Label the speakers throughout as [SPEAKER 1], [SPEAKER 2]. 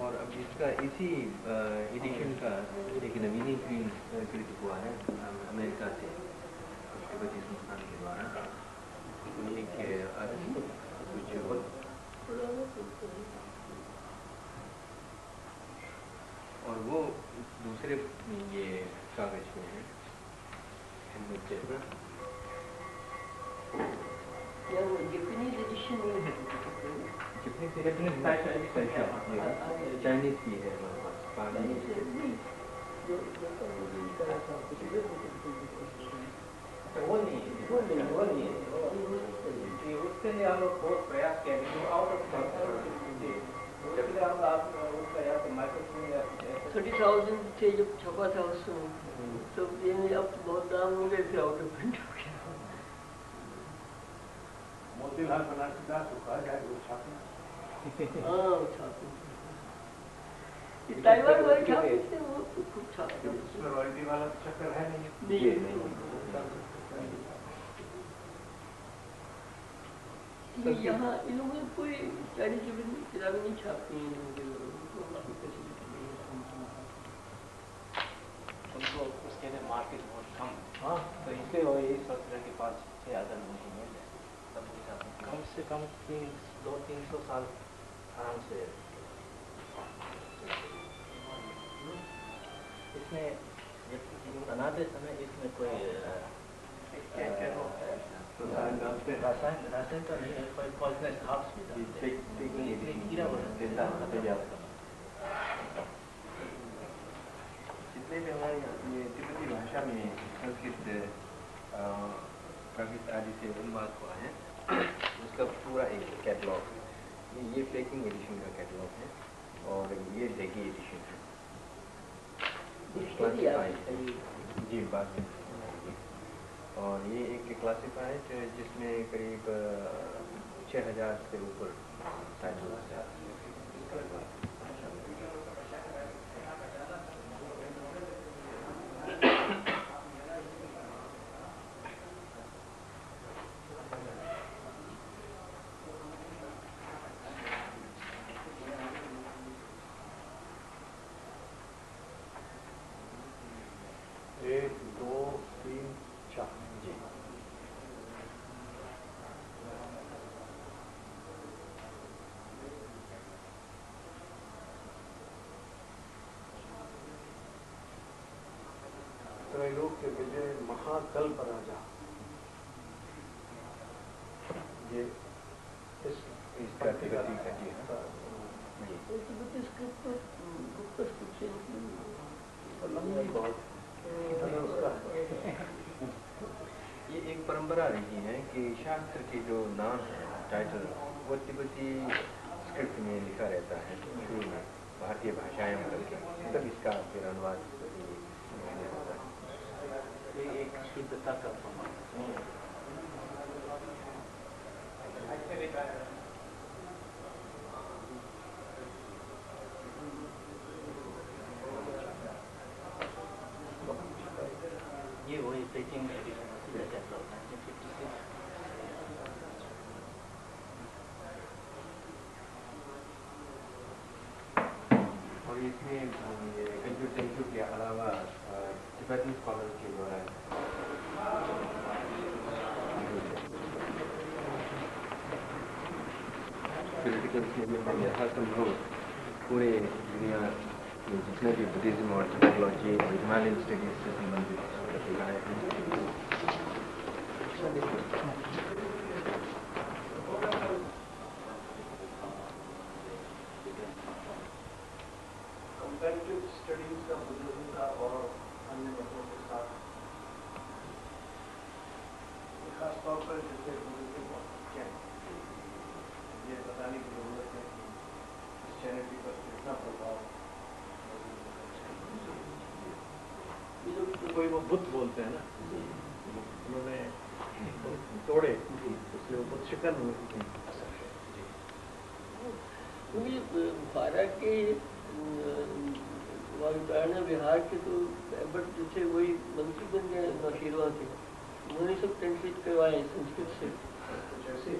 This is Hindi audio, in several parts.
[SPEAKER 1] और अब इसका इसी एडिशन का एक नवीनीकृत हुआ है अमेरिका से राष्ट्रपति संस्थान के द्वारा और वो दूसरे ये कागज में है
[SPEAKER 2] या वो जापानीज एडिशन में है
[SPEAKER 1] चाइनीज की है हमारे पास
[SPEAKER 3] वो नहीं उसके लिए हम लोग बहुत प्रयास किया आउट ऑफ
[SPEAKER 2] $30,000 थे जब छपा था उसमें तो ये अब बहुत दाम हो गए फिर आउट ऑफ प्रिंट हो गया।
[SPEAKER 4] मोतीलाल बनारसी दास को कहा जाए वो छापना।
[SPEAKER 2] हाँ छापना ताइवान वाले छापते थे वो खूब छापते
[SPEAKER 4] उसमें रॉयल्टी वाला चक्कर है नहीं।
[SPEAKER 2] यहाँ इन लोगों ने कोई चाइनीज किताबें नहीं छापती हैं
[SPEAKER 3] उनको उसके लिए मार्केट बहुत कम। हाँ तो इसलिए वो यही सोच रहे कि 5-6 हज़ार मुझे मिल जाए तब कम से कम 200-300 साल आराम से। इसमें बनाते समय इसमें कोई रासायन तो नहीं है, कोई पॉइजनस हार्ब्स भी था कीड़ा देता
[SPEAKER 1] जितने भी हमारे ये तिब्बती भाषा में संस्कृत प्राकृत आदि से अनुवाद हुआ है उसका पूरा एक कैटलॉग है। ये पेकिंग एडिशन का कैटलॉग है और ये लेगी एडिशन है। जी बात है। और ये एक क्लासिफाइड जिसमें करीब 6,000 से ऊपर टाइटल्स हैं।
[SPEAKER 4] त्रैलोक के विजय महाकल्प राजा ये
[SPEAKER 1] इसका तिब्बती का जी ये एक परंपरा रही है कि शास्त्र के जो नाम है टाइटल वो तिब्बती स्क्रिप्ट में लिखा रहता है शुरू में भारतीय भाषाएं बदल के तब इसका फिर अनुवाद होता है।
[SPEAKER 3] ये एक शुद्धता का प्रमाण ये वही पेकिंग एडिशन है 1956।
[SPEAKER 1] और इसमें कंफ्यूटेंशियल के अलावा तिब्बती स्कॉलर के द्वारा पॉलिटिकल में यथासंभव पूरे दुनिया में जितने भी बुद्धिज्म और टिबेटोलॉजी और हिमालयन स्टडीज से संबंधित पत्रिकाएं हैं
[SPEAKER 4] कंपैरेटिव स्टडीज का बुद्धिज्म का और अन्य मतों के साथ खासतौर पर जैसे बुद्धिज्म क्या ये बताने की जरूरत है कि क्रिश्चियनिटी पर कितना प्रभाव कोई वो बुत बोलते हैं ना, उन्होंने तोड़े इसलिए वो बुत शिकन असर है।
[SPEAKER 2] भारत के वायुदारण बिहार के तो बट जैसे वही मंत्री बन गए आशीर्वाद के, उन्होंने सब ट्रांसलेट करवाए संस्कृत से।
[SPEAKER 4] जैसे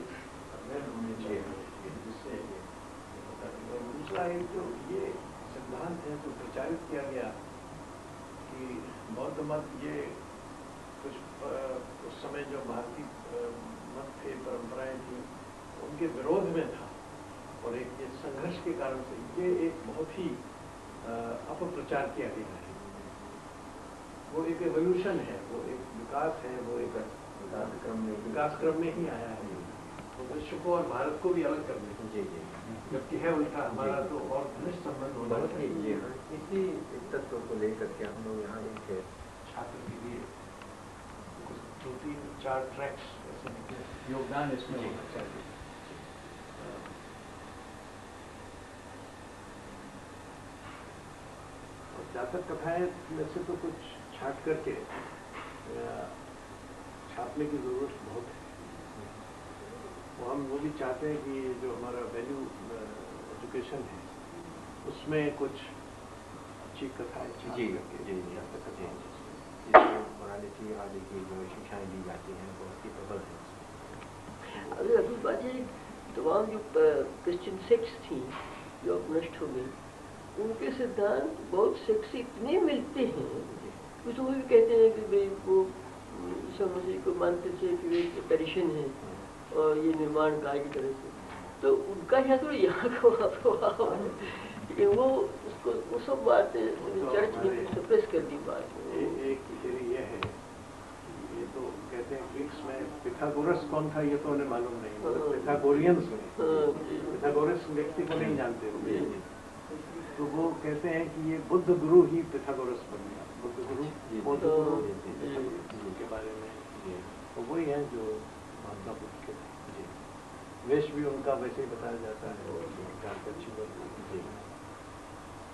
[SPEAKER 4] होनी चाहिए जिससे दूसरा एक जो ये सिद्धांत है जो प्रचारित किया गया कि बौद्ध मत ये कुछ उस समय जो भारतीय मत थे, परंपराएं थी, उनके विरोध में था और एक ये संघर्ष के कारण से ये एक बहुत ही अपप्रचार किया गया है। वो एक एवोल्यूशन है, वो एक विकास है, वो एक विकास क्रम में ही आया है। तो विश्व को और भारत को भी अलग करने
[SPEAKER 1] जी
[SPEAKER 4] जबकि है उल्टा, हमारा तो और घनिष्ठ संबंध होना चाहिए।
[SPEAKER 1] इसी तत्व को लेकर के हम लोग यहाँ एक
[SPEAKER 4] छात्र के लिए कुछ 2-3-4 ट्रैक्स ऐसे योगदान इसमें होना चाहिए। और जातक कथाएं में से तो कुछ छाट करके छापने की जरूरत बहुत है। वो हम वो भी चाहते हैं कि जो हमारा वैल्यू एजुकेशन है उसमें कुछ अच्छी कथाएं
[SPEAKER 1] मोरालिटी आदि की जो शिक्षाएं दी जाती हैं बहुत ही प्रबल है।
[SPEAKER 2] अगर अभी बात ये तमाम जो क्रिश्चियन सेक्ट्स थी जो अब नष्ट हो गई, उनके सिद्धांत बहुत सेक्ट से इतने मिलते हैं, कुछ वो भी कहते हैं कि भाई वो समझे को मानते थे कि वे ट्रेडिशन है और ये निर्माण कार्य की तरह से, तो उनका यहाँ तो यहाँ का प्रभाव है, लेकिन वो उसको वो सब बातें चर्च में सप्रेस कर दी बात।
[SPEAKER 4] एक थियरी ये है, ये तो कहते हैं ग्रीक्स में पिथागोरस कौन था ये तो उन्हें मालूम नहीं, पिथागोरियंस में पिथागोरस व्यक्ति को नहीं जानते, तो वो कहते हैं कि ये बुद्ध गुरु ही पिथागोरस बन गया। बुद्ध गुरु के बारे में तो वही है जो महात्मा बुद्ध के वेश भी उनका वैसे ही बताया जाता है और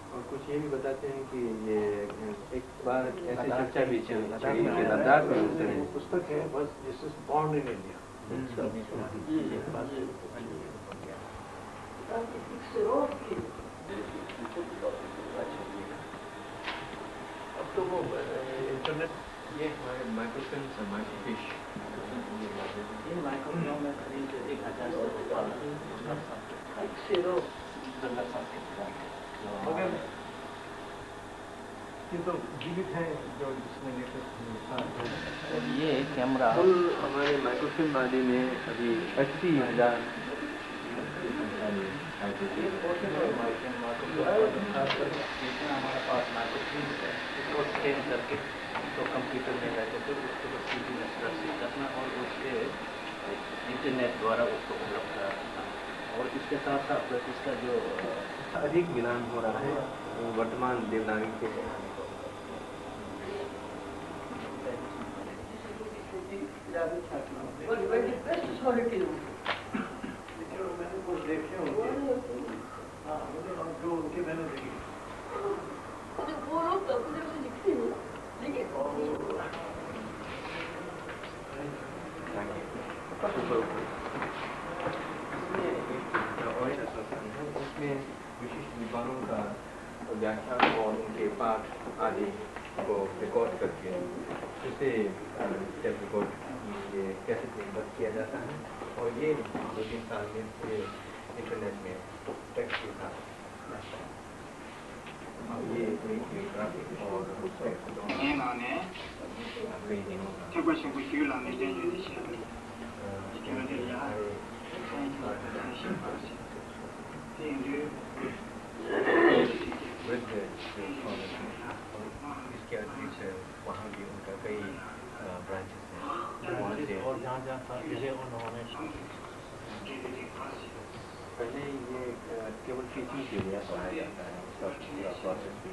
[SPEAKER 1] और कुछ ये भी बताते हैं कि ये एक बार ऐसी चर्चा भी चली लद्दाख में
[SPEAKER 4] पुस्तक है बस this is born in India. अब तो वो इंटरनेट
[SPEAKER 1] ये हमारे माइक्रोफिल्म और माइक्रोफिश
[SPEAKER 3] ये माइक्रोफिल्म में करीब 1000
[SPEAKER 4] मगर ये तो जीवित है जो जिसमें लेटेस्ट
[SPEAKER 3] ये कैमरा
[SPEAKER 1] कुल हमारे माइक्रोफिल्म आदि में अभी 80,000
[SPEAKER 3] हमारे पास माइक्रोफिल्म है, उसको स्कैन करके तो कंप्यूटर में रहते थे, उसको तो सीधी नस्ल करना और उसके इंटरनेट द्वारा उसको उपलब्ध कराना। और इसके साथ साथ इसका जो
[SPEAKER 1] अधिक मिलान हो रहा है वर्तमान देवनागरी के
[SPEAKER 4] मैंने कुछ देखे होंगे, हाँ जो उनके मैंने देखे
[SPEAKER 2] वो लोग तो अपने से लिखते हैं, लेकिन
[SPEAKER 1] उसमें विशिष्ट विद्वानों का व्याख्यान और उनके पाठ आदि को रिकॉर्ड करके उसे टेप रिकॉर्ड ये कैसे बंद किया जाता है और ये 2-3 साल में पूरे इंटरनेट में टेक्स्ट के साथ ये ग्राफिक और टेक्स्ट दोनों कई दिनों का वृद्ध जो कॉलेज है और इसके अतिरिक्त वहाँ भी उनका कई ब्रांचेस हैं वहाँ से
[SPEAKER 3] और जहाँ जहाँ था इसे उन्होंने
[SPEAKER 1] पहले ये केवल टीचिंग के लिए पढ़ाया जाता है, उसका पूरा प्रोसेस भी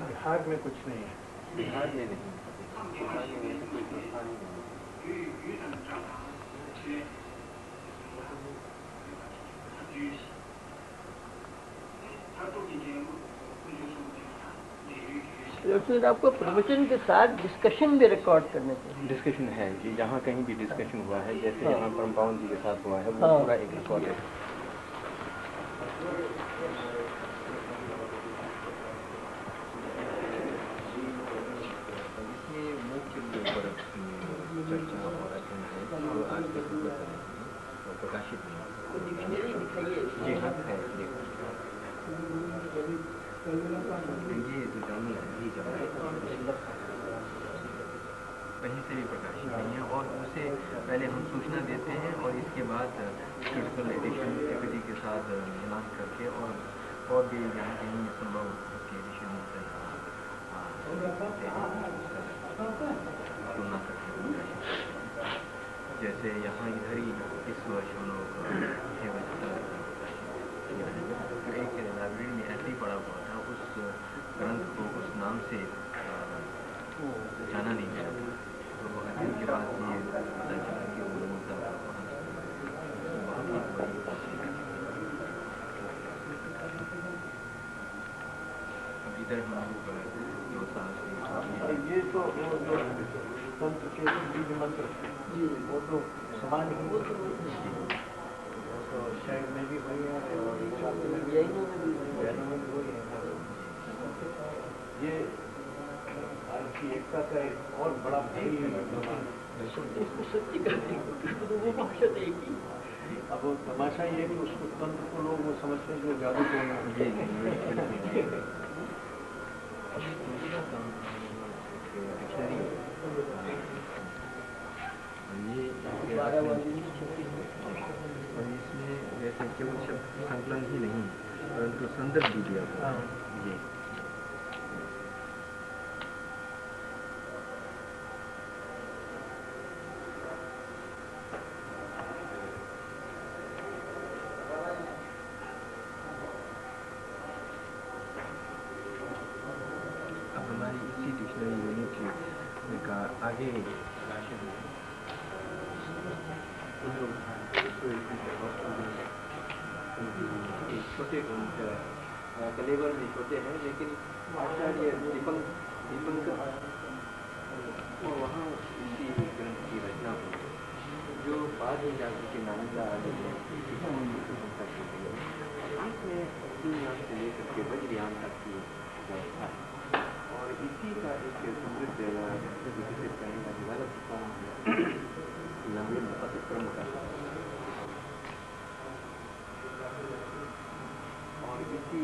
[SPEAKER 4] बिहार में कुछ नहीं है।
[SPEAKER 1] बिहार में नहीं, बिहार में ऐसा कोई संस्थान ही नहीं
[SPEAKER 2] है। आपको प्रवचन के साथ डिस्कशन भी रिकॉर्ड करने चाहिए।
[SPEAKER 1] डिस्कशन है जी, जहाँ कहीं भी डिस्कशन हुआ है, जैसे यहाँ परम पावन जी के साथ हुआ है, वो पूरा एक रिकॉर्ड है। इसमें मुख्य ऊपर चर्चा और अध्ययन है जो आज के सूरत और प्रकाशित नहीं जी हाँ है। ये जो जर्नल है ये जर्नल कहीं से भी प्रकाशित नहीं है और उसे पहले हम सूचना देते हैं और इसके बाद क्रिटिकल एडिशन एक्टिविटी के साथ मिलान करके और भी जहाँ कहीं संभव उसके एडिशन तुलना करके जैसे यहाँ इधर ही इस वर्ष हम लोग एक लाइब्रेरी में ऐसे ही पड़ा हुआ था, उस ग्रंथ को उस नाम से जाना नहीं गया, तो अध्ययन के बाद ये पता चला कि वो मुद्दा बहुत ही बड़ी अब इधर हम लोग 2 साल से
[SPEAKER 4] ये तो तंत्र के बीज मंत्र वो तो समान ही वो तो शैव में भी हुई है और जैनों में भी हुई है। ये भारत की एकता का एक और बड़ा भारी अब वो तमाशा ये है कि उसको तंत्र को लोग वो समझते हैं जो जादू टोना
[SPEAKER 1] और इसमें जैसे केवल शब्द संकलन ही नहीं परंतु संदर्भ भी दिया हुआ है ये। अब हमारी इसी डिक्शनरी यूनिट का आगे राशन छोटे कलेवर भी छोटे हैं लेकिन आचार्य दीपंकर और वहाँ इसी ग्रंथ की रचना हुई जो बाद में जाकर के नालंदा इसमें 3 नाम से लेकर के वज्रयान तक की व्यवस्था है और इसी का एक समृद्ध विकसित करने का डेवलप लंबे अतिक्रम का और इसी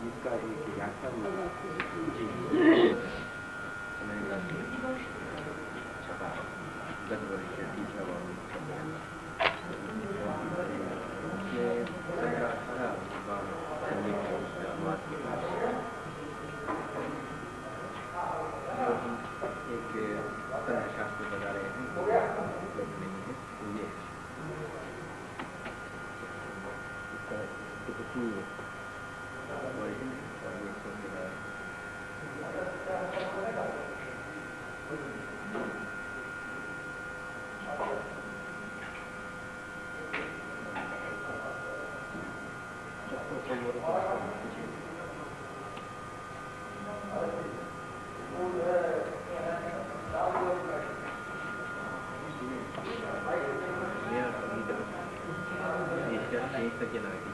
[SPEAKER 1] जिसका एक व्याख्या जी छपा 10 वर्ष से तीसरा वर्ष एक शास्त्र बता रहे हैं नहीं है ये इसका वर्जन है और ये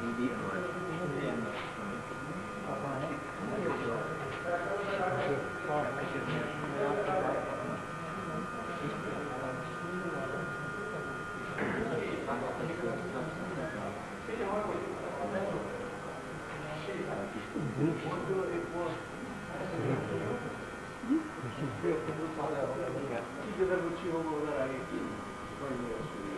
[SPEAKER 1] हिंदी अनुवाद
[SPEAKER 4] अगर रुचि हो वो अगर आगे की पढ़ ऐसी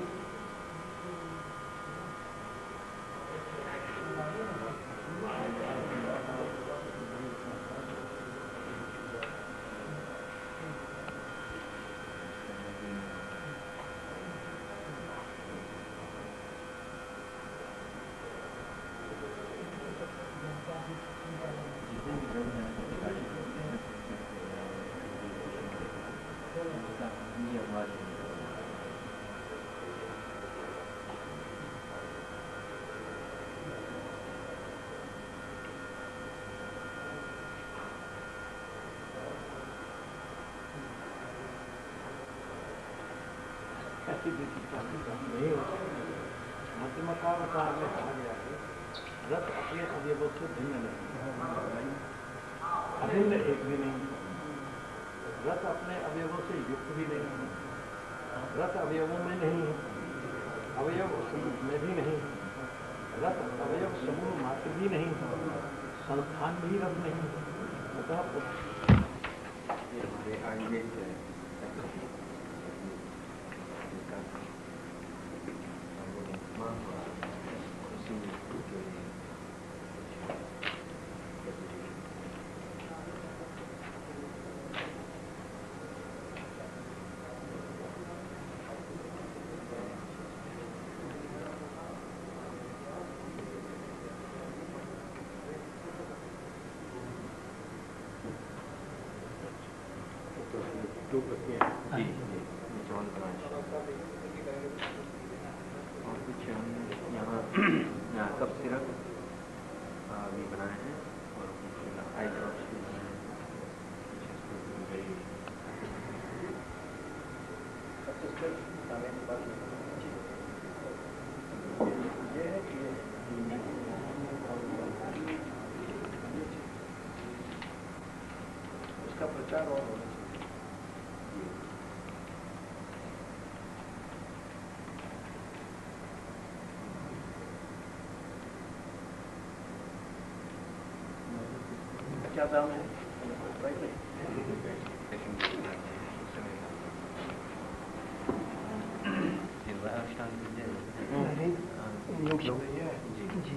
[SPEAKER 4] नहीं होता। मध्यमकार में कहा गया है रथ अपने अवयवों से भिन्न नहीं, अभिन्न एक भी नहीं, रथ अपने अवयवों से युक्त भी नहीं, रथ अवयवों में नहीं है, अवयव समूह में भी नहीं, रथ अवयव समूह मात्र भी नहीं, संस्थान भी रथ नहीं। अतः दो प्रतियां
[SPEAKER 1] जी जॉन ब्रांच और कुछ हम यहाँ कप सिरप भी बनाए हैं और कुछ आई ड्रॉप्स भी बनाए हैं।
[SPEAKER 4] ये है कि उसका प्रचार और होना चाहिए। क्या दाम है? जी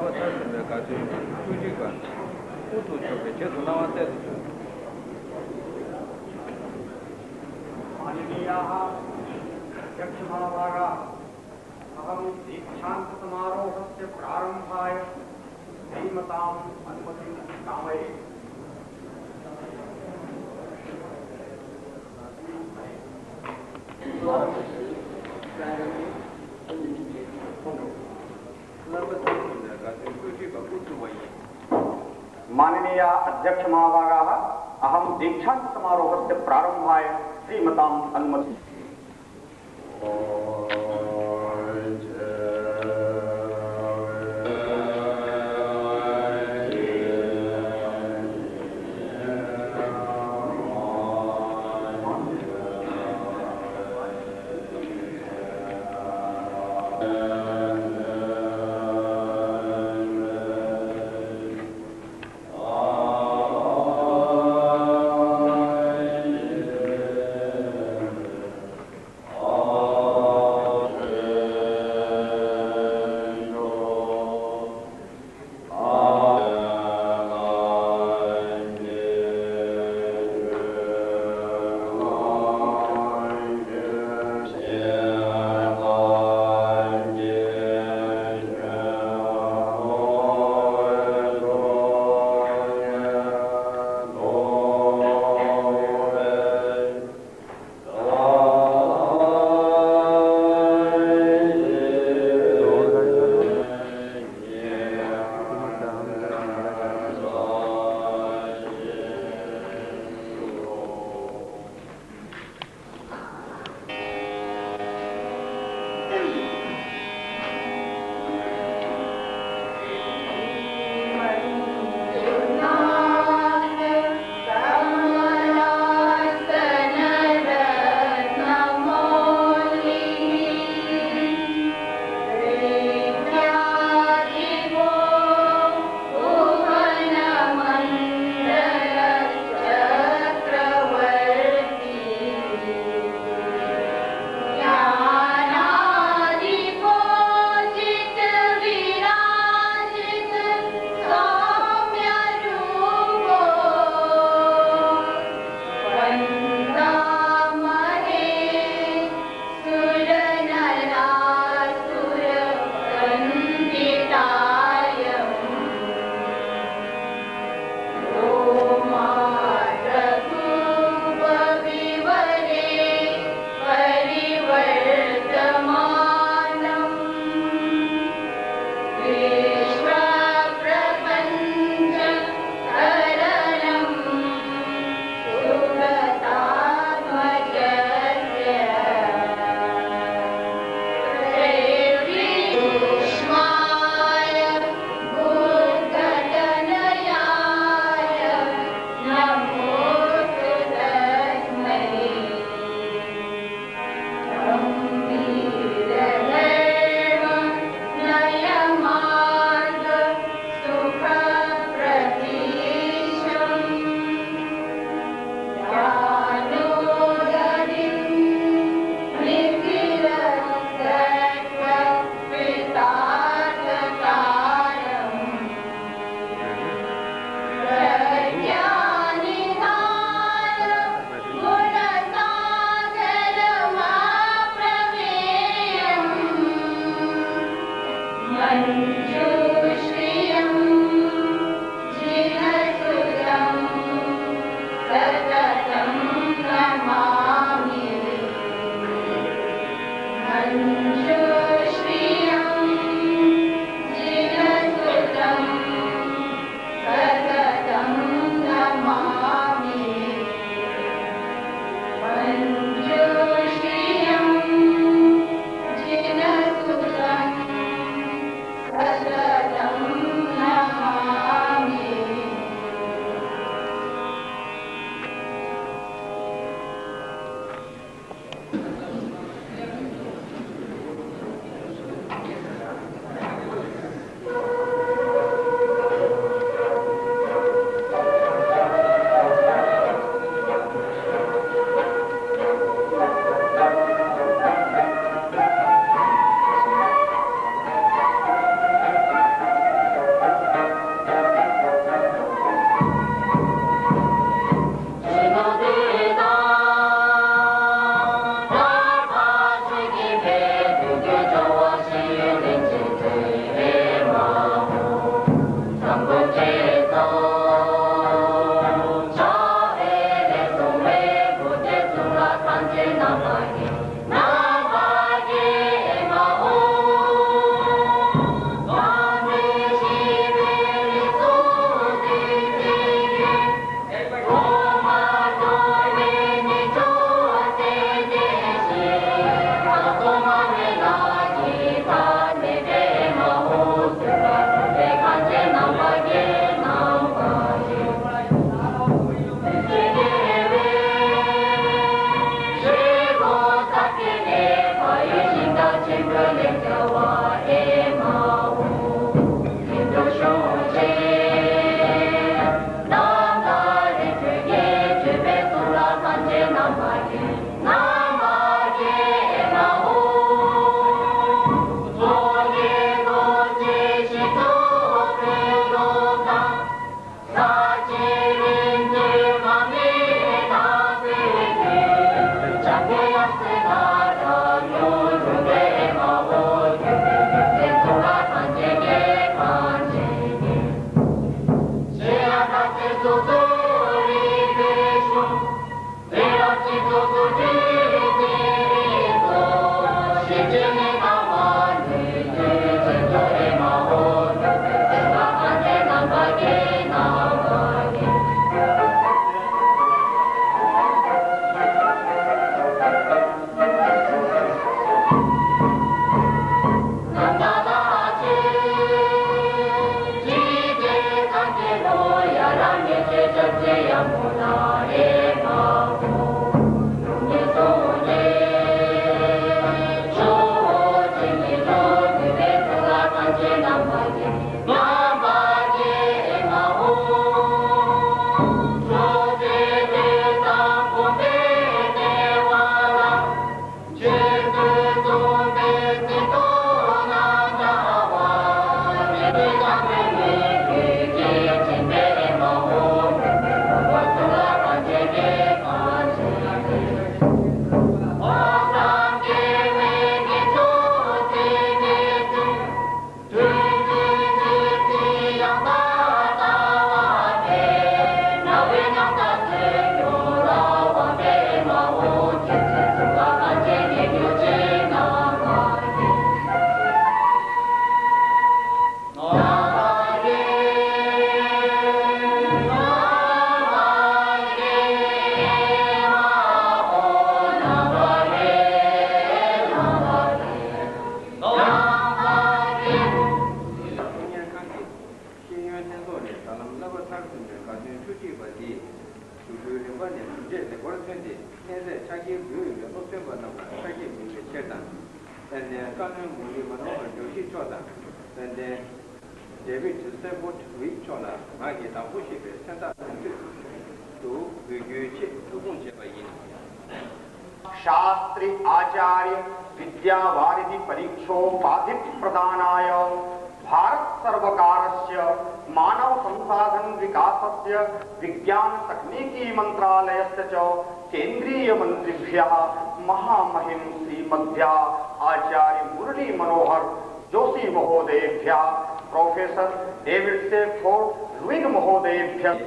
[SPEAKER 1] 나왔다는 가지고 주지가 그것도 저게 저도 나왔대도
[SPEAKER 5] माननीयाः अध्यक्षमहाभागाः अहं दीक्षान्तसमारोहस्य प्रारम्भाय श्रीमताम् अनुमतिं कामये।
[SPEAKER 6] माननीय अध्यक्ष महाभागाः अहं दीक्षांत समारोहस्य प्रारंभाय श्रीमताम् अनुमति। शास्त्री आचार्य विद्यावारिधि परीक्षोपाधि प्रदानाय भारत सर्वकारस्य मानव संसाधन विकासस्य विज्ञान तकनीकी मंत्रालयस्य च केंद्रीय मंत्रिभ्यः महामहिम श्रीमद्भ्या आचार्य मुरली मनोहर जोशी महोदयेभ्यः प्रोफेसर डेविड सेफोर्ड लुइग महोदयेभ्यः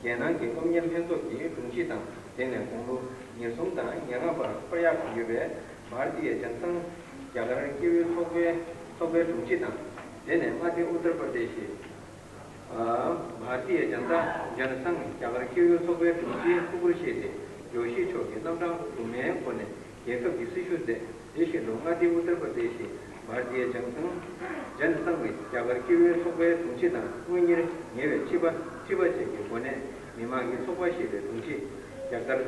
[SPEAKER 1] केना के कमजन फेंसो की टुंची तंग तेने कोंगो निरसुम ता यंगा पर पर्याप्त युवे भारतीय जनसंघ जागरण की सोबे टुंची तंग तेने मध्य उत्तर प्रदेश भारतीय जनसंघ जागरण की सोबे टुंची कुकुरशी थे जोशी छोके नमरा तुम्हें कोने एक विशिष्ट दे देश लोंगादी उत्तर प्रदेश भारतीय जनसंघ जागरण की सोबे टुंची तंग उन्हें ये चिबा के कोने मिमा की सोबा शीले टुंची जागर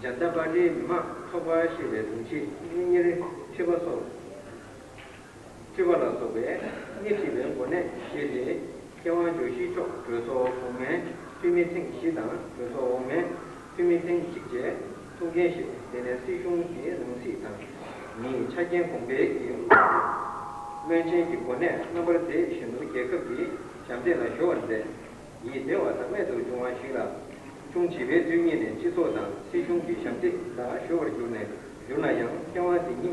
[SPEAKER 1] जनता पार्टी मिमा सोबा शीले टुंची उन्हें चिबा सोबे ये शीले कोने शीले केवल जोशी चौक जोसो में फिमी सिंह शीदां जोसो में फिमी सिंह चिजे तुगेशी तेने सीशुंग की नंसी ता नी छाजे 공배 की मेंचे की कोने नंबर 2 शिनु के कभी शामते ना शोरदे ये देवा तमे तो जुवा शिला 중집에 주인의 지도당 시중기 상태 다 쇼를 주네 유나양 평화진이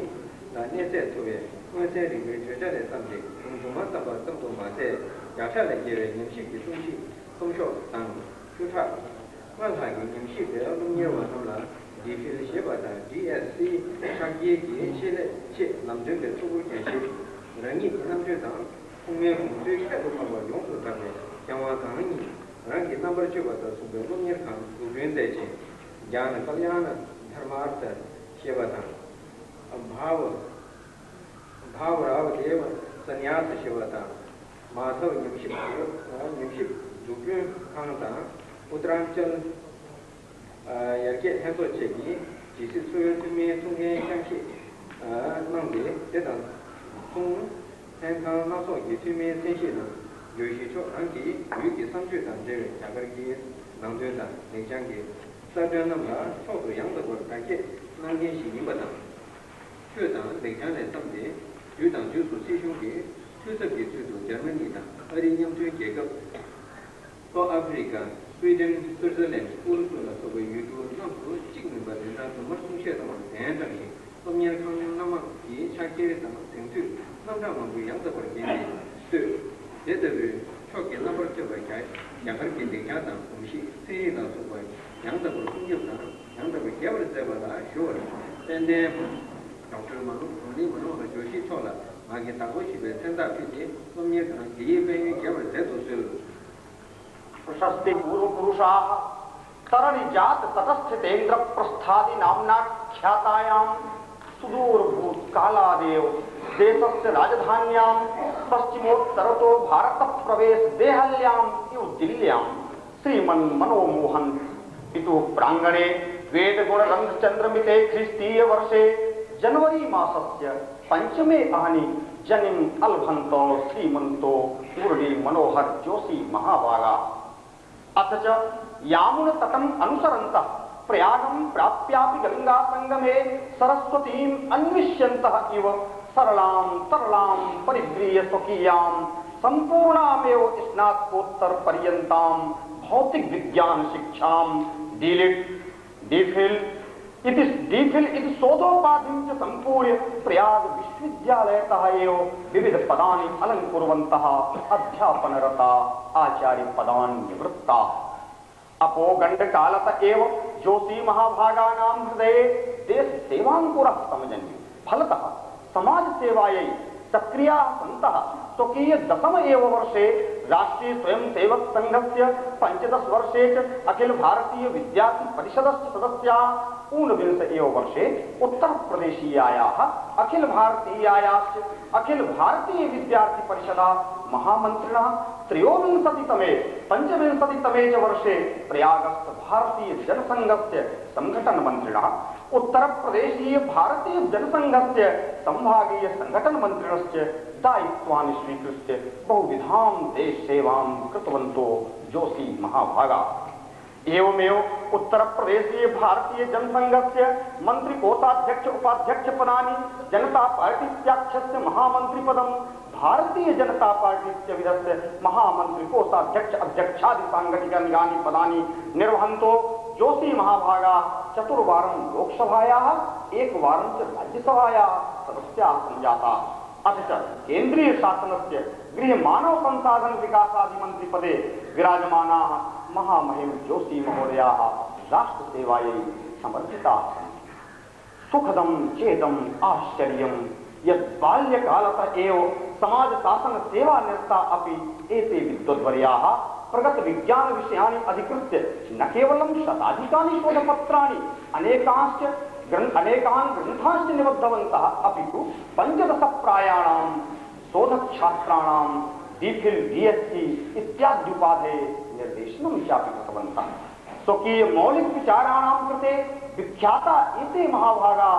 [SPEAKER 1] 나 내세 토에 원세리 외주자의 상태 중중만 답아 정도 마세 약차의 예외 임식기 중시 성쇼 당 주차 만사기 임식의 농業완성라 디필 시바다 DSC 상기기 실내 남정의 초보 견시 랑이 남정당 공명 공주의 개도하고 용도 때문에 영화 강의 रंग नंबर 2 बता सुबह मीर खान गोविंद जी ज्ञान कल्याण धर्मार्थ सेवता भाव राव देव संन्यास सेवता माधव निमिषित जुब्यू खानता उत्तरांचल यके हेतो चेगी जिसे सुयत में तुंगे शंशी नंगे तेदन तुं हैंका नासो की में सेशी न 요시초 안기 유기 상주단제 자거기 남주단 냉장기 사변나마 초도 양도고 간게 남긴 시민보다 최단 냉장의 섬지 유당 주수 시중기 최적기 주도 전문이다 어린이용주 계급 또 아프리카 스웨덴 스위트저랜드 우르스라 소고 유도 남도 찍는 바된다 정말 통시에서 대단히 소미를 강남 남아기 차기에서 생투 남자만 양도고 게임이 제대로 초기 넘버 2가 양을 긴딩하다 음식 세일나 소고 양답으로 공격하다 양답을 개발을 때마다 쇼를 근데 정철만 우리는 조시 초라 마게 타고 싶에 생각했지 소미는 기회에 개발 대도실
[SPEAKER 6] प्रशस्ति पूर्व पुरुषा तरणी जात तटस्थितेन्द्र प्रस्थादि नामना ख्यातायां सुदूर भूतकालादेव देशस्य राजधान्यां पश्चिमोत्तरतो भारत प्रवेश देहल्यां इव दिल्ल्यां श्रीमन् मनोमोहन पितु प्रांगणे वेद गुण रंगचंद्रमिते ख्रीस्तीय वर्षे जनवरी मासस्य पंचमे अहनि जनिम अलभन्तो श्रीमन्तो मुरली मनोहर जोशी महाभागा अथ च यामुन तटम अनुसरन्तः प्रयागं प्राप्यापि गंगा संगमे सरस्वतीं अन्विष्यन्तः इव सरलां तरलां परिगृह्य स्वकीयां संपूर्णामेव स्नातकोत्तर पर्यन्तां भौतिक विज्ञान शिक्षां डीफिल इति सोदोपाधिं च सम्पूर्य प्रयाग विश्वविद्यालयतः एव विविध पदानि अलङ्कुर्वन्तः अध्यापनरता आचार्य पदानि निवृत्ताः अपोगंड कालत एव जोशी महाभागानां हृदये देश सेवांकुरः समजन्य फलतः समाज सेवायै सक्रियाः सन्तः स्वकीय 10 एव वर्षे राष्ट्रीय स्वयंसेवक संघस्य 15 वर्षे च अखिल भारतीय विद्यार्थी परिषदस्य सदस्याः 19 एव वर्षे उत्तर प्रदेशीयायाः अखिल भारतीय विद्यार्थी परिषदा महामन्त्रिणः 53तमे च वर्षे प्रयागस्थ भारतीय जनसंघस्य संघटन मंत्रिणः उत्तर प्रदेशीय भारतीय जनसंघस्य संभागीय संघटन मंत्रिणश्च दायित्वानि स्वीकृत्य बहुविधां देश सेवां कृतवन्तो जोशी महाभागा एवमेव उत्तर प्रदेशीय भारतीय जनसंघस्य मंत्रिकोषाध्यक्ष उपाध्यक्ष पदानि जनता पार्टीत्याख्यस्य महामंत्रिपदं भारतीय जनता पार्टी विधस्य महामंत्रिकोषाध्यक्ष अध्यक्षादि सांगठनिकानि पदानि निर्वहन्तो जोशी महाभागा चतुर्वारं लोकसभायाः एकवारं च राज्यसभायाः सदस्याः सञ्जाताः अथ च केन्द्रीय शासनस्य गृह मानव संसाधन विकासादि मंत्रिपदे विराजमानाः महामहिम जोशी महोदयाः राष्ट्रसेवायै समर्पिताः सन्ति। सुखदं चेदम् आश्चर्यं यत् बाल्यकालतः एव समाजशासनसेवानिरता अपि एते विद्वद्वर्याः प्रगतविज्ञानविषयाणि अधिकृत्य न केवलं शताधिकानि शोधपत्राणि अनेकान् ग्रन्थांश्च निबद्धवन्तः अपितु 15 प्रायाणां शोधच्छात्राणां DPhil DSc इत्यादि उपाधेः निर्देशनं चापि कृतवन्तः। स्वकीय मौलिक विचाराणां कृते विख्याता एते महाभागा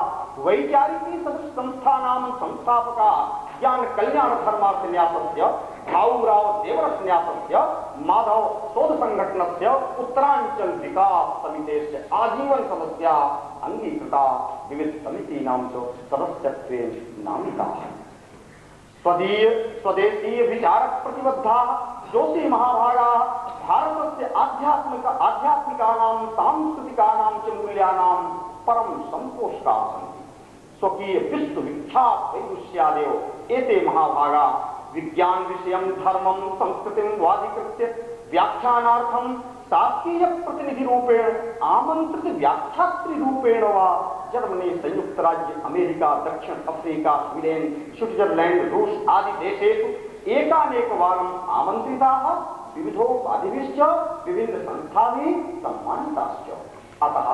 [SPEAKER 6] वैचारिकी संस्थानां संस्थापका ज्ञान कल्याण धर्मार्थन्यासस्य भाऊराव देवरन्यासस्य माधव शोध संघटनस्य उत्तरांचल विकास समितेश्च आजीवन सदस्या अंगीकृता विविध समितीनां च सदस्यत्वेन नामिताः। स्वदेशीय विचारक प्रतिबद्धाः जोशी महाभागाः भारतस्य आध्यात्मिकानां सांस्कृतिकानां च मूल्यानां परम संपोषकाः सन्ति। स्वकीय विश्वविख्यात वैदुष्यादेव एते महाभागाः विज्ञान विषयं धर्मं संस्कृतिं वादीकृत्य व्याख्यानार्थं शासकीय प्रतिनिधिरूपेण आमंत्रित व्याख्यातृरूपेण वा जर्मनी, संयुक्त राज्य अमेरिका, दक्षिण अफ्रीका, स्वीडेन, स्विट्जरलैंड, रूस आदि देशेषु एकानेकवारम् आमन्त्रिताः विविधोपाधिभिश्च विभिन्न संस्थाभिः सम्मानिताश्च। अतः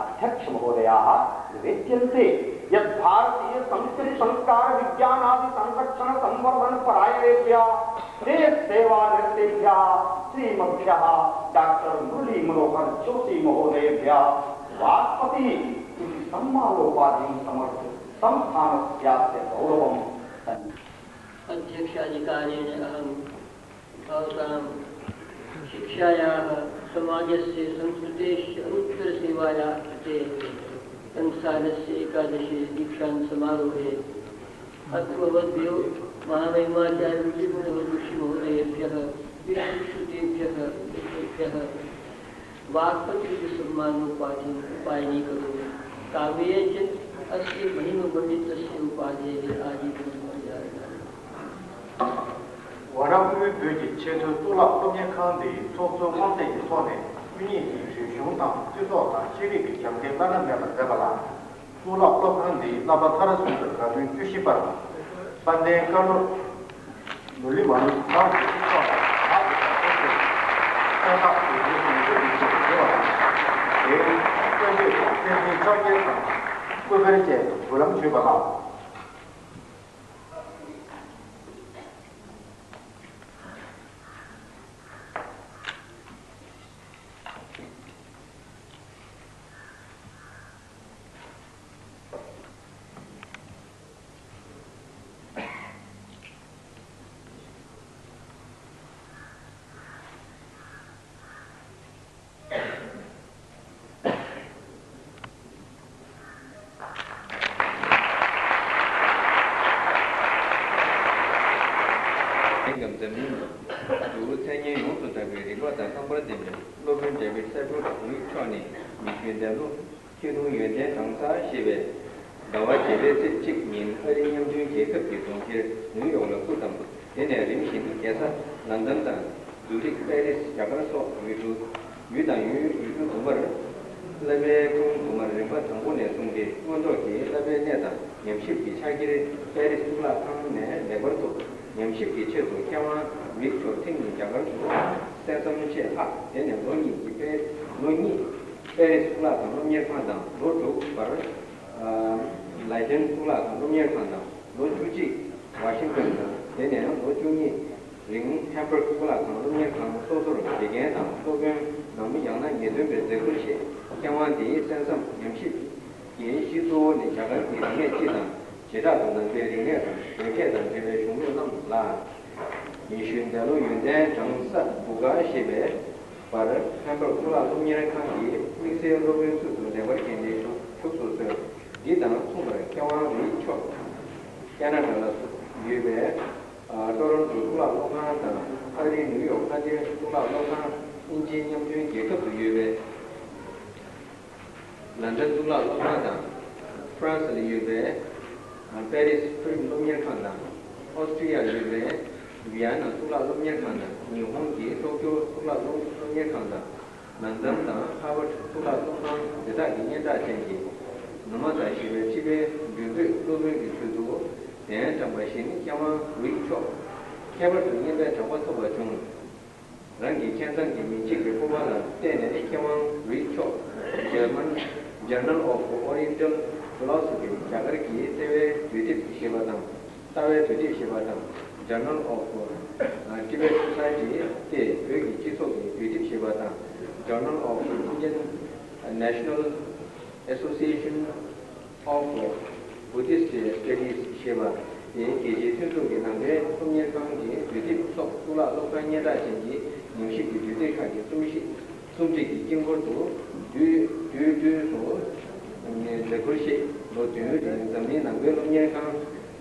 [SPEAKER 6] अध्यक्ष महोदयाः निवेद्यन्ते यत् भारतीय संस्कृति संस्कार विज्ञान आदि संरक्षण संवर्धन परायणेभ्यः देश सेवा निरतेभ्यः श्रीमद्भ्यः डॉक्टर मुरली मनोहर जोशी महोदयेभ्यः वाक्पति इति सम्मानोपाधिं समर्पित संस्थानस्यास्य गौरवं
[SPEAKER 2] अध्यक्षाधिकारेण अहं भवतां शिक्षायाः समाजस्य संस्कृतेश्च अनुत्तरसेवायाः कृते संस्थानस्य 11 दीक्षान्तसमारोहे अत्ववद्भ्यो महामहिमाचार्य ऋषिमहोदयेभ्यः विश्वश्रुतेभ्यः वाक्पतिसम्मानोपाधिम् उपायनीकरोमि। काव्ये च अस्य महिममण्डितस्य उपाधेः आजीवनमर्यादा।
[SPEAKER 4] 원화부의 묘지 제도 또라 동양칸데 소소 원대 유소네 위니히 수雄당 제도다 지리비 경계단은 면을 대발라 또라 lok한데 나바타라스 가든 주시바 반대 가로 놀리 많이 나오고 싶어
[SPEAKER 1] France Paris Premier Austria Vienna तुला लोम्य खाना निहों की टोक्यो तुला लोम्य खाना लंदन ता हार्वर्ड तुला लोम्य देता गिने दा चेंगे नमाजा शिवे चिबे जुदे लोम्य की जुदो ने तमशिन क्यामा विचो केबर दुनिया बे जवा तो बचुं रंगी केंदन की मिची के पोवाला तेने क्यामा विचो German journal of oriental philosophy जागर की तेवे द्वितीय सेवादान तावे द्वितीय सेवादान जर्नल ऑफ टिबेट सोसाइटी के वेगी चिसो की द्वितीय सेवादान journal of Indian national association of Buddhist studies सेवा ये केजे थुतो के नामे तुमये कांगे द्वितीय सो तुला लोकान्य दा चेंगी निमशी की द्वितीय खागे तुमची की जिंगो तो दु सो लेको시 뭐 되는 남의 농业강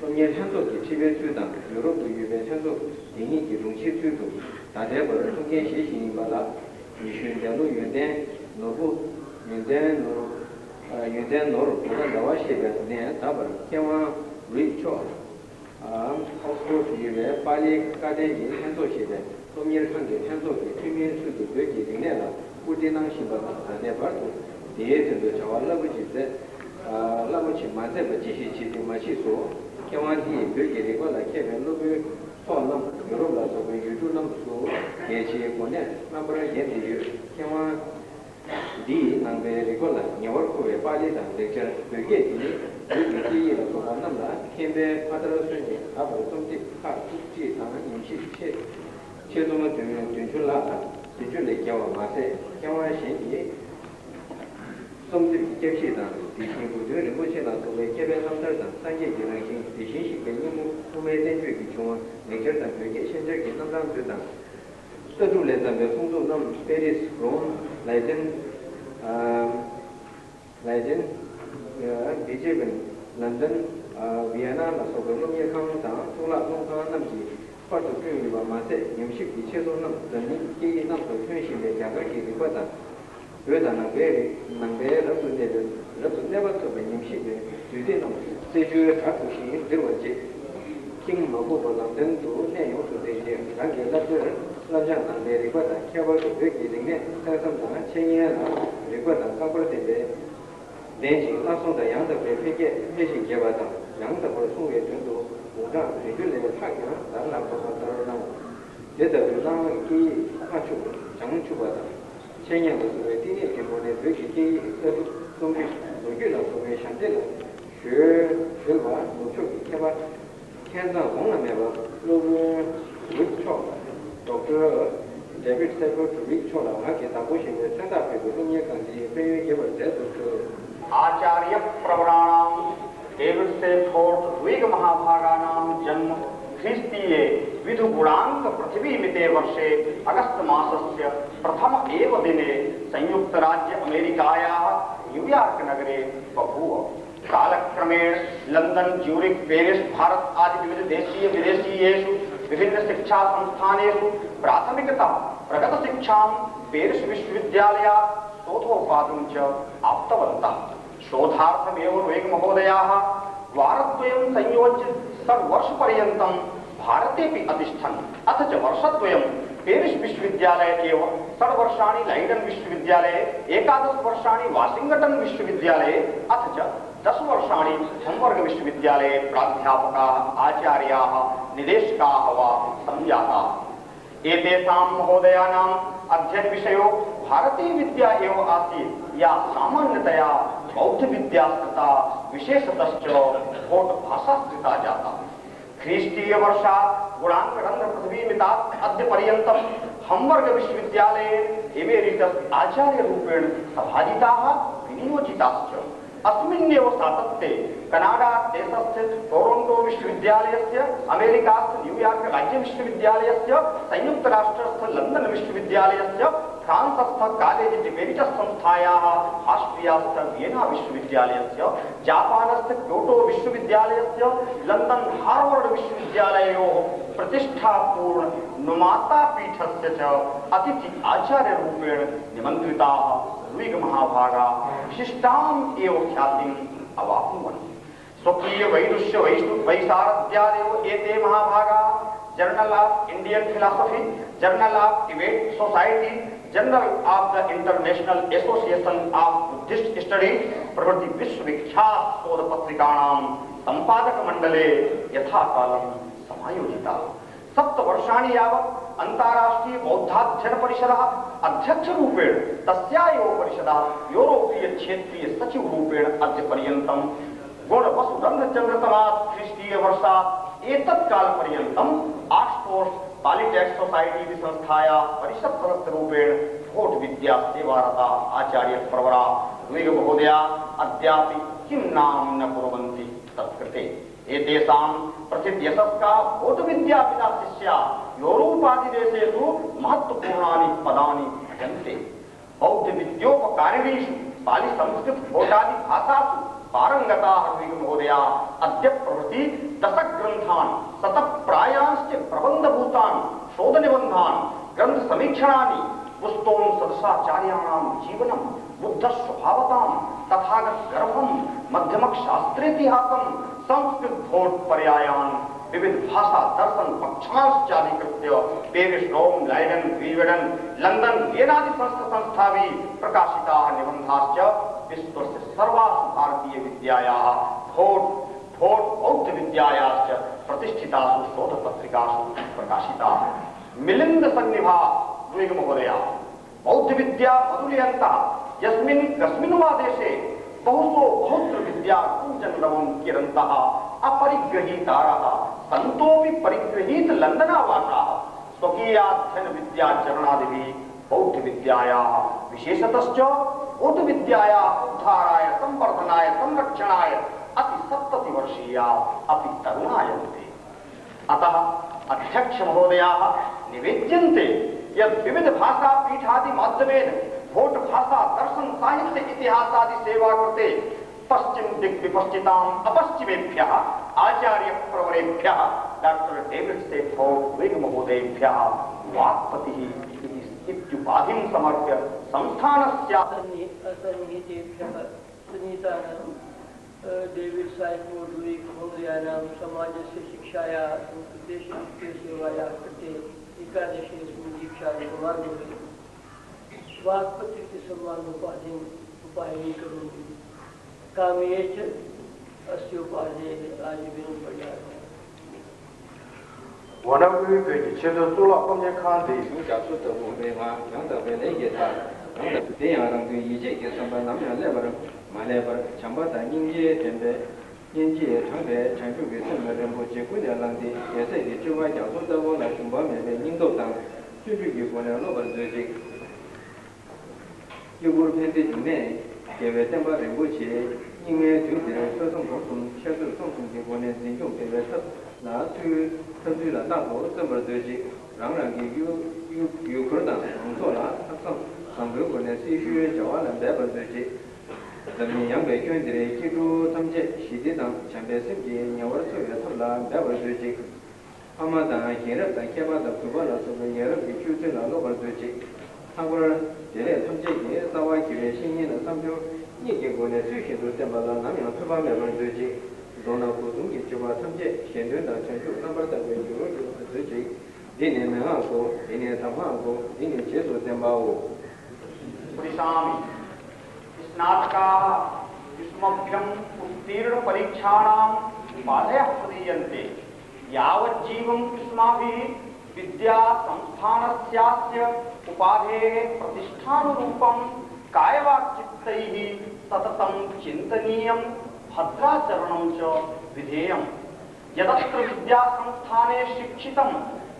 [SPEAKER 1] 농业현도기 집에 주다 유럽도 유배 현도 인기 농시 주도 다대벌 통계 시신이 받아 이슈대로 유대 노부 유대 노로 보다 나와시게 네 답을 개와 리초 옥스포드 유배 빨리 가대기 현도시대 농业관계 현도기 최면 수도 되게 되네라 꾸준한 신발 다대벌 예전도 저war라부지데 라부치 만세 버지시 지도 마시소 개완디 별게 거라 개변로베 소남 여러분들도 유튜브남도 예지 보내 나버라 예디 개완 디 남베 거라 녀월코에 빠지다 렉처 별게 이 소남나 캠베 파드로스니 앞으로 좀디 카투지 당한 임시 최종의 준출라 준출의 개완 마세 개완신이 something kept on the Hindu emotion of the Kevin Hunter and Sanjay Generation, the Shishi can you made entry which one nature and vacation jacket sometimes to them. So to let them the Fundu Nam Paris, Rome, Legend, Beijing, London, Vienna, Sogonomia Countown, Tula Tonga Namji, part of Kiriba Mase, Yamship, the Chesonam, the Niki number 20 in the Jagaki Ripata. 왜다 나베 러브 네버 또 베님시게 주대는 세주의 가끔씩 되었지 킹 먹고도 된도 내용도 되게 단계 라들 라장 내리고다 켜버도 되게 되네 사람들 체인이나 리고다 까버되게 내지 나송다 양도 배피게 회식 개발다 양도 소외 정도 우리가 리들레가 타기나 나랑 보고도 제대로 나기 하죠 장주바다 체인이도 되게 기본에 되게 동기 동기로 소외 상태로学吧我就给吧看到红了没吧如错doctor David Staples错了还给他不行的三大配合中间感觉非常给我这就是
[SPEAKER 6] आचार्य प्रवराणाम David Stafford द्विग महाभागानाम जन्म ख्रीस्तीये विधु गुणांक पृथ्वी मिते वर्षे अगस्त मासस्य प्रथम एव दिने संयुक्त राज्य अमेरिकायाः न्यूयॉर्क नगरे बभूव कालक्रमेण लंदन ज्यूरिक पेरिस भारत आदि विविध देशीय विदेशीयेषु विभिन्न शिक्षा संस्थानेषु प्राथमिकतः प्रगत शिक्षां पेरिस विश्वविद्यालयात् शोधोपादिं च आप्तवन्तः शोधार्थमेव वेग महोदयाः वारद्वयं संयोज्य षड्वर्षपर्यन्तं भारतेऽपि अतिष्ठन् अथ च वर्षद्वयं पेरिस विश्वविद्यालये एव 6 वर्षाणि लैडन् विश्वविद्यालये 11 वर्षाणि वाशिंगटन विश्वविद्यालये अथ च 10 वर्षाणि हम्बर्ग विश्वविद्यालये प्राध्यापकाः आचार्याः निदेशकाः वा संजाताः एतेषां महोदयानाम् अध्ययन विषयो भारतीय विद्या एव आसीत् या सामान्यतया बौद्ध विद्यास्कृता विशेषतश्च भोट भाषास्कृता जाता ख्रीष्टीय वर्षात् गुणांकरन्ध्र पृथ्वीमितात् अद्य पर्यन्तं हम्बर्ग विश्वविद्यालये एमेरिटस् आचार्य रूपेण सभाजिताः विनियोजिताश्च अस्मिन्नेव सातत्ये कनाडा देशस्य टोरंटो विश्वविद्यालयस्य अमेरिकास्थ न्यूयॉर्क राज्य विश्वविद्यालयस्य संयुक्त राष्ट्रस्थ लंदन विश्वविद्यालयस्य फ्रांसस्थ कॉलेज डिमेरिटस् संस्थायाः ऑस्ट्रियास्थ वियना विश्वविद्यालयस्य जापानस्थ क्योटो विश्वविद्यालयस्य लंदन हार्वर्ड विश्वविद्यालयोः प्रतिष्ठापूर्ण नुमाता पीठस्य च अतिथि आचार्य रूपेण निमन्त्रिताः द्विग महाभागा विशिष्टाम् एव ख्यातिम् अवाप्नुवन् स्वकीय वैदुष्य वैशारद्यादेव एते महाभागा Journal of Indian Philosophy, Journal of Tibet Society, Journal of the International Association of Buddhist Studies प्रभृति विश्वविख्यात शोध पत्रिकाणां संपादक मंडले यथाकालं समायोजिता। सप्तवर्षाणि यावत् अंताराष्ट्रीय बौद्धाध्ययन परिषदः अध्यक्ष रूपेण तस्यायो परिषदः यूरोपीय क्षेत्रीय सचिव रूपेण अद्य पर्यन्तं गुणवसुरंध्रचंद्रतमात् ख्रीष्टीय वर्षात् एतत्काल पर्यन्तम् ऑक्सफोर्ड पॉलिटेक्निक सोसाइटी संस्थाया परिषद सदस्य रूपेण भोट विद्या सेवारता आचार्य प्रवरा द्विग महोदया अद्यापि किं नाम न कुर्वन्ति तत्कृते एतेषां प्रसिद्ध यशस्का भोट विद्या पिता शिष्या यूरोपादि देशेषु महत्वपूर्णानि पदानि भजन्ते। बौद्ध विद्योपकारिणीषु पाली संस्कृत भोटादि भाषासु पारंगताः द्विग महोदया अद्य प्रभृति दशग्रन्थान् शतप्रायांश्च प्रबन्धभूतान् शोधनिबन्धान् ग्रन्थ समीक्षणानि पुस्तों सदसाचार्याणां जीवनं बुद्ध स्वभावतां तथागत गर्भं मध्यमक शास्त्रेतिहासं संस्कृत भोट पर्यायान् विविध भाषा दर्शन पक्षांशाधिकृत्य पेरिस रोम लाइडन वीवेडन लंदन येनादि संस्थाभिः प्रकाशिताः निबन्धाश्च विश्वस्य सर्वासु भारतीय विद्यायाः भोट बौद्ध विद्यायाश्च प्रतिष्ठितासु शोधपत्रिकासु प्रकाशिताः। मिलिंद सन्निभा द्विग महोदया बौद्ध विद्या मधुलियन्तः यस्मिन् कस्मिन् वा देशे बहुसो बहुत्र विद्या कूजन्रवं किरन्तः अपरिगृहीतारः सन्तोऽपि परिगृहीत लन्दनावासाः स्वकीयाध्ययन विद्याचरणादिभिः बौद्ध विद्यायाः विशेषतश्च बौद्ध विद्यायाः उद्धाराय संवर्धनाय संरक्षणाय अति 70 वर्षीया अपि तरुणायन्ते। अतः अध्यक्ष महोदयाः निवेद्यन्ते यत् विविध भाषा पीठादि माध्यमेन भोट भाषा दर्शन साहित्य इतिहासादि सेवा कृते पश्चिम दिग्विपश्चिताम् अपश्चिमेभ्यः आचार्य प्रवरेभ्यः डॉक्टर डेविड सेफोर्ड द्विग महोदयेभ्यः वाक्पतिः इत्युपाधिं समर्प्य संस्थानस्य
[SPEAKER 2] असन्निहितेभ्यः सुनीतानां डेविड सेफोर्ड द्विग महोदयानां समाजस्य शिक्षायाः संस्कृतेः सेवायाः कृते एकादशेऽस्मिन् दीक्षासमारोहे वाक्पतिः सम्मानोपाधिं करोमि। कामे च अस्योपाधेः आजीवनं पर्याप्तम्।
[SPEAKER 1] 我那个给其实做了后面看的，从家属的部分嘛，让他们理解他，让他这样让对一切给上班，他们来不了，马来不了，强迫在人家准备，人家长辈长久给什么人不结婚的让的，也是的，就外家属的我来中国面的领导当，就给过来老板这些，有个片的中间，因为等把人过去，因为就是说送送送，销售送送的过年人用这个特。 那就针对了大伙这么这些，让人给有可能工作了，他上个过年必须叫完了百分这些，人民养百圈的记住他们这西地上前边身体年味做的他了百分这些，他们当现在在开发的主办了，是不是也是给纠正了老板这些，他们这类他们这些稍微给点新鲜的，他们就一结过年最先都在把那南面推翻百分这些。 रोना को दूंगी जब समझे शेंद्र ना चंचु नंबर तक जो तुझे दिने में को दिने तमा को दिने चेतो तेंबाओ
[SPEAKER 6] पुरिसामि स्नातकाः युष्मभ्यम् उत्तीर्ण परीक्षाणाम् उपाधयः प्रदीयन्ते यावज्जीवम् युष्माभिः विद्या संस्थानस्यास्य उपाधेः प्रतिष्ठानुरूपं कायवाक्चित्तैः सततं चिन्तनीयम् भद्राचरणं च विधेयम् यदत्र विद्या संस्थाने शिक्षितं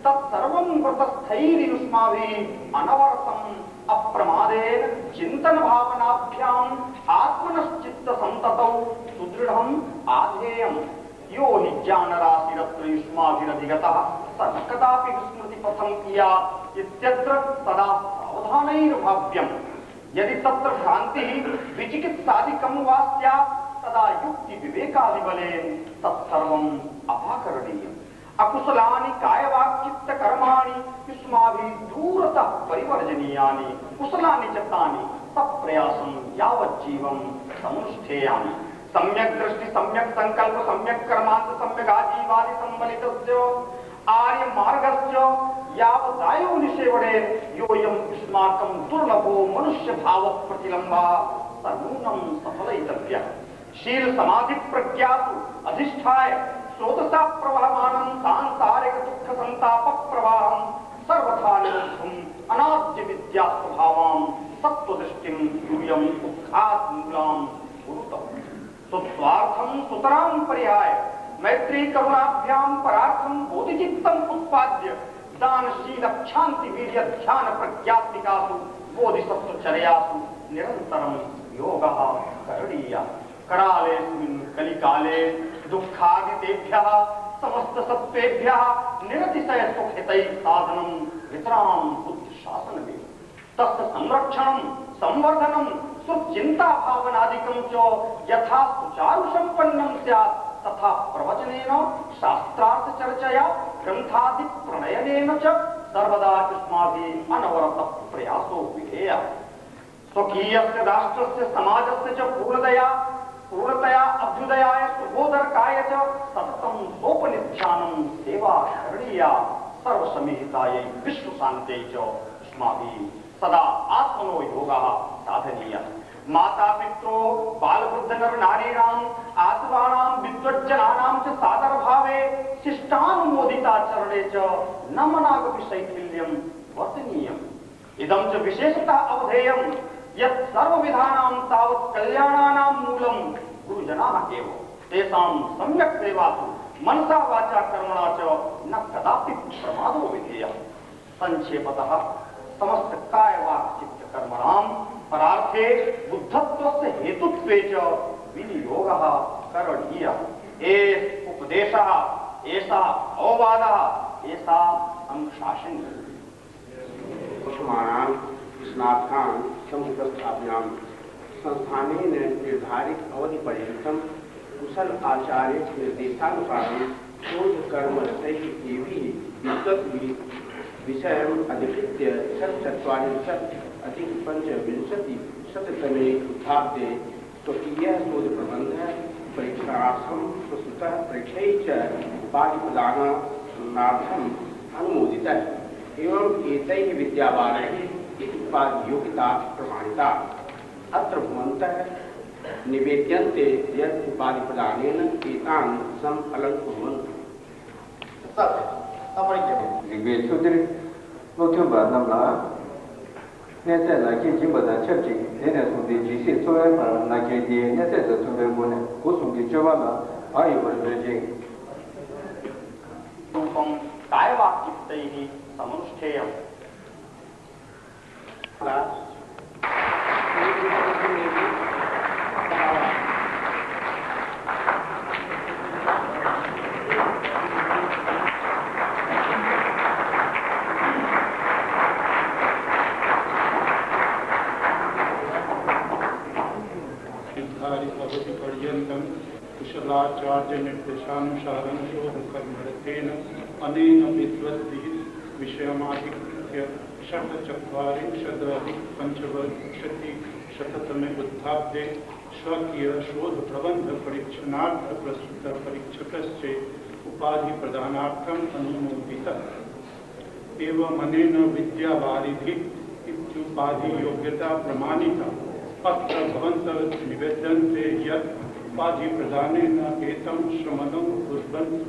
[SPEAKER 6] तत्सर्वं व्रतस्थैर्युष्माभिः अनवरतम् अप्रमादेन चिन्तन भावनाभ्याम् आत्मनश्चित्त संततौ सुदृढम् आधेयम् यो हि ज्ञानराशिरत्र युष्माभिरधिगतः स न कदापि विस्मृतिपथं कियात् इत्यत्र तदा सावधानैर्भाव्यम् यदि तत्र भ्रान्तिः विचिकित्सादिकं वा स्यात् तदा युक्ति विवेकादिबलेन तत्सर्वम् अपाकरणीयम् अकुशलानि कायवाक्चित्त कर्माणि युष्माभिः दूरतः परिवर्जनीयानि कुशलानि च तानि सप्रयासं यावज्जीवं समुष्ठेयानि सम्यक् दृष्टि सम्यक् संकल्प सम्यक् कर्मांत सम्यक् आजीवादि सम्बलितस्य आर्य मार्गस्य यावदायो निषेवणे योयम युष्माकं दुर्लभो मनुष्य भाव प्रतिलंबा तनूनम सफलयितव्यः शील समाधि प्रज्ञासु अधिष्ठाय स्रोतसा प्रवहमानं सांसारिक दुःख संताप प्रवाहं सर्वथा निरुद्धुम् अनाद्य विद्या स्वभावां सत्वदृष्टिं यूयम् उद्घात मूलां गुरुतम् सुस्वार्थं सुतरां परिहाय मैत्री करुणाभ्यां परार्थं बोधिचित्तम् उत्पाद्य दानशील क्षांति वीर्य ध्यान प्रज्ञात्मिकासु बोधिसत्वचर्यासु निरन्तरं योगः करणीयः करालेऽस्मिन् कलिकाले दुःखादितेभ्यः समस्त सत्त्वेभ्यः निरतिशय सुखहितैः साधनं वितरां बुद्धिशासनमेव तस्य संरक्षणं संवर्धनं सुचिंता भावनादिकं च यथा सुचारु संपन्नं स्यात् तथा प्रवचनेन शास्त्रार्थ चर्चया ग्रंथादि प्रणयनेन च सर्वदा युष्माभिः अनवरतः प्रयासो विधेयः स्वकीयस्य राष्ट्रस्य समाजस्य च पूर्णतया अभ्युदयाय सुबोधर्काय च सततं सोपनिध्यानं सेवा करणीया सर्वसमिहितायै विश्वशान्त्यै च युष्माभिः सदा आत्मनो योगः साधनीयः माता पित्रो बालवृद्ध नर नारीणाम् आत्मानां विद्वज्जनानां च सादर भावे शिष्टानुमोदिताचरणे च नमनागपि शैथिल्यं वर्तनीयम् इदं च विशेषतः अवधेयं यत् सर्वविधानां तावत् कल्याणानां मूलं गुरुजनाः एव तेषां सम्यक् सेवासु मनसा वाचा कर्मणा च न कदापि प्रमादो विधेयः संक्षेपतः समस्त काय वाक् चित्त कर्मणां परार्थे बुद्धत्वस्य हेतुत्वे च विनियोगः करणीयः एष उपदेशः एषा अववादः एषा अनुशासनं
[SPEAKER 7] कुसुमानां स्नातकान् संस्थाभ्यां संस्थानेन निर्धारित अवधिपर्यन्तं कुशल आचार्य निर्देशानुसारं शोधकर्मरतैः विद्वत् विषयम् अधिकृत्य षट्चत्वारिंशत् अधिक पंचविंशति शततमे उत्थाप्ये स्वकीय शोध प्रबंध परीक्षार्थं प्रस्तुतः परीक्षैः च उपाधिप्रदानार्थम् अनुमोदितः एवं एतैः विद्यावारैः उपाधियोग्यता प्रमाणिता अत्र भवन्तः निवेद्यन्ते यत् उपाधिप्रदानेन एतान् समअलङ्कुर्वन्तु
[SPEAKER 1] ऋग्वेद सूत्र लोकचुंबा नमला 现在呢，进基本的确定，现在从的机械作为那个的，现在是从的我呢，我从的就完了，还有个事情。
[SPEAKER 6] रूपं कायवाक्चित्तैः समनुष्ठेयम्
[SPEAKER 8] पर्यन्तं कुशलाचार्य निर्देशानुसारं शोधकर्मरतेन अनेन विद्वद्भिः विषयमाधिकृत्य षट्चत्वारिंशदधिक पंचविंशति शततमे उत्थाप्ये स्वकीय शोध प्रबंध परीक्षणार्थ प्रस्तुत परीक्षकस्य उपाधि प्रदानार्थम् अनुमोदितः एवं अनेन विद्यावारिधिः इत्युपाधि योग्यता प्रमाणिता अत्र भवन्तः निवेद्यन्ते यत् उपाधि प्रदानेन एतं श्रमणं कुर्वन्तु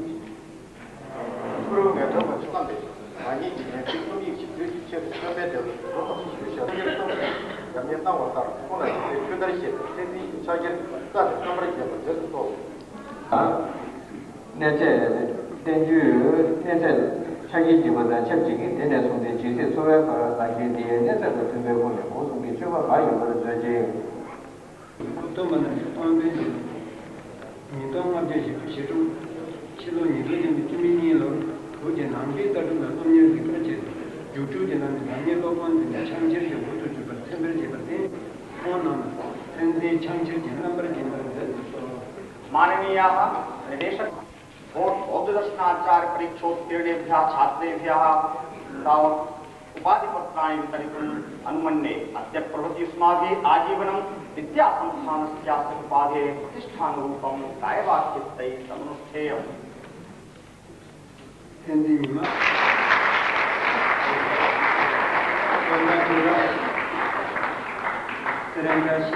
[SPEAKER 1] 자기 집보다 책찍이 되는 손에 지세 소외가 나게 되는 데서 준비하고는 고속이 주가 많이 벌어져지
[SPEAKER 9] 어떤만은 안되지 니동한테 시도 시도 니도는 주민이로 그게 남게 따르는 동료들이 그렇지 유튜브에는 남녀 법원의 창제를 모두 주고 선별을 제거해 원하는 현재 창제 전남을 진행하는데
[SPEAKER 6] माननीयाः निदेशक बौद्ध दर्शनाचार्य परीक्षोत्तीर्णेभ्यः छात्रेभ्यः तावत् उपाधिपत्राणि वितरितुम् अनुमन्ये अद्य प्रभृति युष्माभिः आजीवनं विद्यासंस्थानस्यास्य उपाधेः प्रतिष्ठानरूपं कायवाक्चित्तैः समनुष्ठेयम्
[SPEAKER 9] 현진이마 원나주라 드랑가시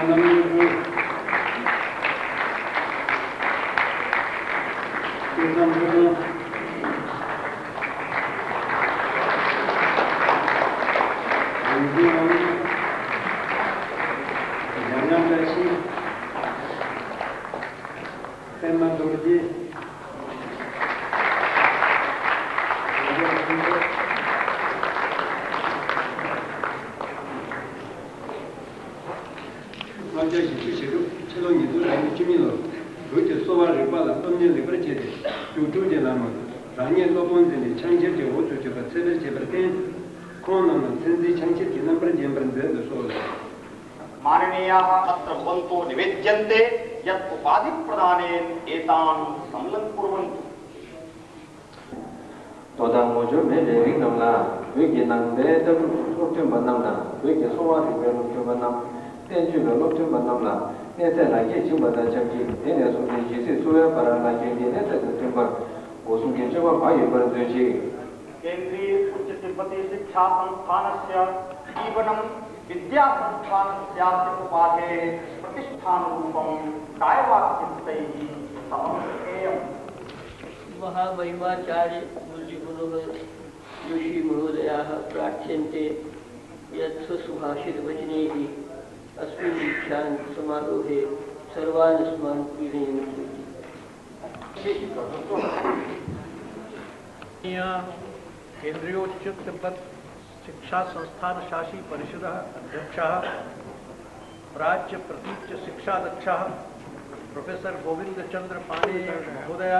[SPEAKER 9] 남유부 유성부도 윤기원 양양다시 팬만도르지 완전히 주시로 최동이도 라인 주민으로 그때 소화를 받아 썸녀를 그렇게 요조제 나무 라니에 노본전이 창실제 오조제가 세를 제벌된 코너는 센지 창실 기능을 잼브랜드도 소화
[SPEAKER 6] माननीयाः अत्र भवन्तो निवेद्यन्ते यत् उपाधि प्रदानेन एतान् सम्यक् कुर्वन्तु
[SPEAKER 1] 도당모주 매제링 남라 외계 남대 등 lokchun banamla 외계 소화를 배우는 banam ten주로 lokchun banamla 내세라게 지금보다 저기 내내 소리 지세 소야 바라나게 내내 뜻과 고승계 저와 바이 버든지
[SPEAKER 6] केन्द्रीय उच्च तिब्बती शिक्षा संस्थानस्य जीवनं विद्या संस्थानस्यास्य उपाधे प्रतिष्ठानरूपं कायवाक्चित्तैः समन्वयेयम्
[SPEAKER 2] महामहिमाचार्य मूल्यगुणः जोशी महोदयाः प्रार्थ्यन्ते यत् स्वसुभाषितवचनैः अस्मिन् दीक्षान्त समारोहे सर्वान् अस्मान् प्रीणयन्तु
[SPEAKER 5] केंद्रीयोच्च तिब्बत शिक्षा संस्थान शासी परिषद अध्यक्षः प्राच्य प्रतीच्य शिक्षाध्यक्षः प्रोफेसर गोविंद चंद्र पांडे महोदय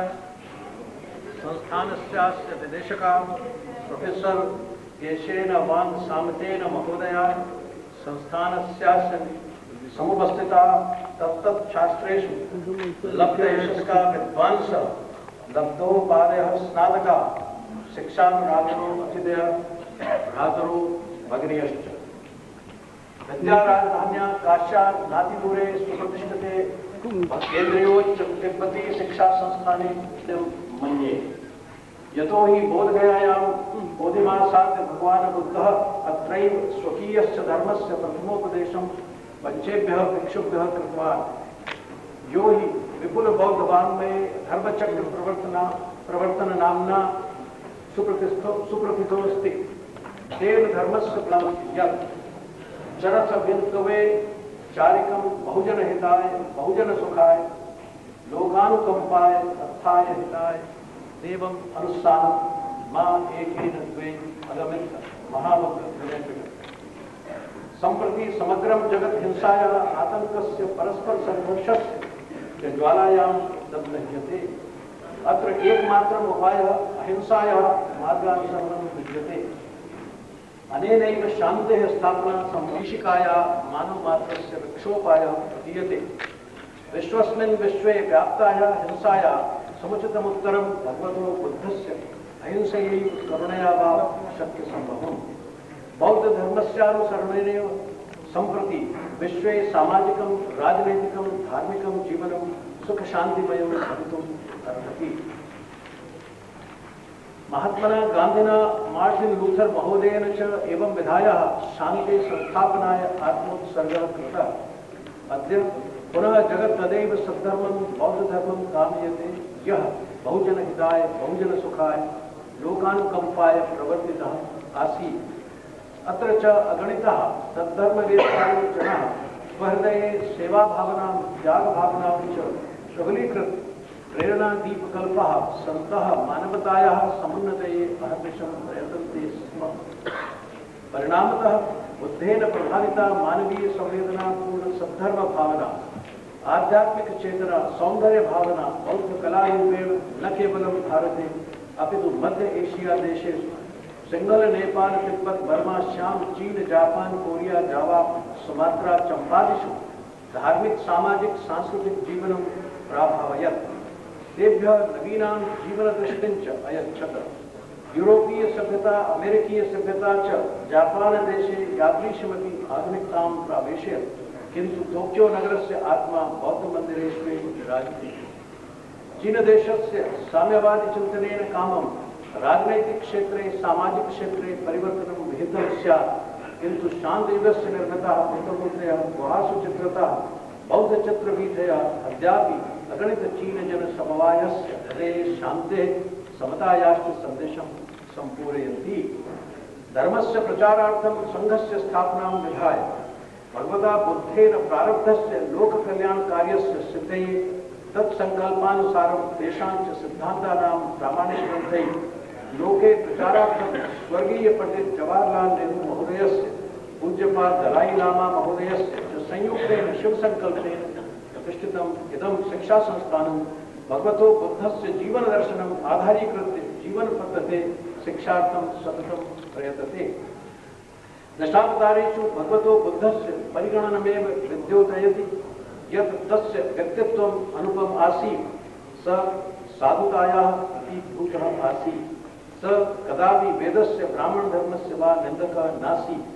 [SPEAKER 5] संस्थानस्यास्य निदेशकः प्रोफेसर केशेन वान् सामतेन महोदय संस्थानस्यास्य समुपस्थिताः तत्तत् शास्त्रेषु लब्धयशस्का विद्वांसः लब्धोपादयः स्नातकाः शिक्षानुरागिनो अतिथय भ्रातरो भगिनीयश्च विद्याराजधान्या काश्यात् नातिदूरे सुप्रतिष्ठिते केन्द्रीयोच्च तिब्बती शिक्षा संस्थाने मन्ये यतो हि बोधगयायां बोधिमासाद्य भगवान् बुद्धः अत्रैव स्वकीयस्य धर्मस्य प्रथमोपदेशं बच्चेभ्यः भिक्षुभ्यः कृतवान् यो हि विपुल बौद्धवाङ्मये धर्मचक्र प्रवर्तन नाम्ना सुप्रथितोऽस्ति तेन धर्मस्य फलं यत् चरसव्यन्तवे चारिकं बहुजनहिताय बहुजनसुखाय लोकानुकंपाय अर्थाय हिताय देवम् अनुष्ठानं मा एकेन द्वे अगमित महामग्रह सम्प्रति समग्रं जगत् हिंसायाः आतङ्कस्य परस्पर संघर्षस्य ज्वालायां दग्धह्यते अत्र एकमात्रम् उपायः अहिंसायाः मार्गानुसरणं विद्यते अनेनैव शान्तेः स्थापना संवीशिकायाः मानवमात्रस्य वृक्षोपायः प्रतीयते विश्वस्मिन् विश्वे व्याप्तायाः हिंसायाः समुचितमुत्तरं भगवतो बुद्धस्य अहिंसयैव करुणया वा शक्यसम्भवम् बौद्धधर्मस्यानुसरणेनैव सम्प्रति विश्वे सामाजिकं राजनैतिकं धार्मिकं जीवनं सुखशान्तिमयं भवितुम् अर्हति महात्मना गान्धिना मार्टिन लूथर महोदयेन च एवं विधायाः शान्ते संस्थापनाय आत्मोत्सर्गः कृतः अद्य पुनः जगत् तदैव सद्धर्मं बौद्धधर्मं कामयते यः बहुजनहिताय बहुजनसुखाय लोकानुकंपाय प्रवर्तितः आसीत् अत्र च अगणितः तद्धर्मवेत्तारो जनाः स्वहृदये सेवाभावनां त्यागभावनां च प्रबलीकृत प्रेरणादीपकल्पः सन्तः मानवतायाः समुन्नतये अहर्निशं प्रयतन्ते स्म परिणामतः बुद्धेन प्रभाविता मानवीय संवेदनापूर्ण सद्धर्म भावना आध्यात्मिक चेतना सौंदर्य भावना बौद्ध कलारूपेण न केवलं भारते अपितु मध्य एशिया देशेषु सिंगल नेपाल तिब्बत बर्मा श्याम चीन जापान कोरिया जावा सुमात्रा चंपादिषु धार्मिक सामाजिक सांस्कृतिक जीवनं प्राभावयत् तेभ्यः नवीनां जीवनदृष्टिं च अयच्छत् यूरोपीय सभ्यता अमेरिकीय सभ्यता च जापान देशे यादृशमपि आधुनिकतां प्रावेशयत् किन्तु टोक्यो नगरस्य आत्मा बौद्धमन्दिरेष्वेव विराजते। चीनदेशस्य साम्यवादिचिन्तनेन कामं राजनैतिकक्षेत्रे सामाजिकक्षेत्रे परिवर्तनं विहितं स्यात् किन्तु शान्तयुगस्य निर्मिताः बुद्धमूर्तयः गुहासु चित्रताः बौद्धचित्रवीथयः अद्यापि अगणितचीनजनसमवायस्य हृदये शान्तेः समतायाश्च सन्देशं सम्पूरयन्ति। धर्मस्य प्रचारार्थं संघस्य स्थापनां विधाय भगवता बुद्धेन प्रारब्धस्य लोककल्याणकार्यस्य सिद्धये तत्सङ्कल्पानुसारं तेषां च सिद्धान्तानां प्रामाणिकग्रन्थैः लोके प्रचारार्थं स्वर्गीय पंडित जवाहरलाल नेहरू महोदयस्य पूज्यपाद दलाई लामा महोदयस्य च संयुक्तेन शिवसङ्कल्पेन प्रतिष्ठितम् इदं शिक्षासंस्थानं भगवतो बुद्धस्य जीवनदर्शनम् आधारीकृत्य जीवनपद्धते शिक्षार्थं सततं प्रयतते। दशावतारेषु भगवतो बुद्धस्य परिगणनमेव विद्योतयति यत् तस्य व्यक्तित्वम् अनुपम आसीत्, स साधुतायाः अतीभूतः आसीत्, स कदापि वेदस्य ब्राह्मण धर्मस्य वा निन्दकः नासीत्।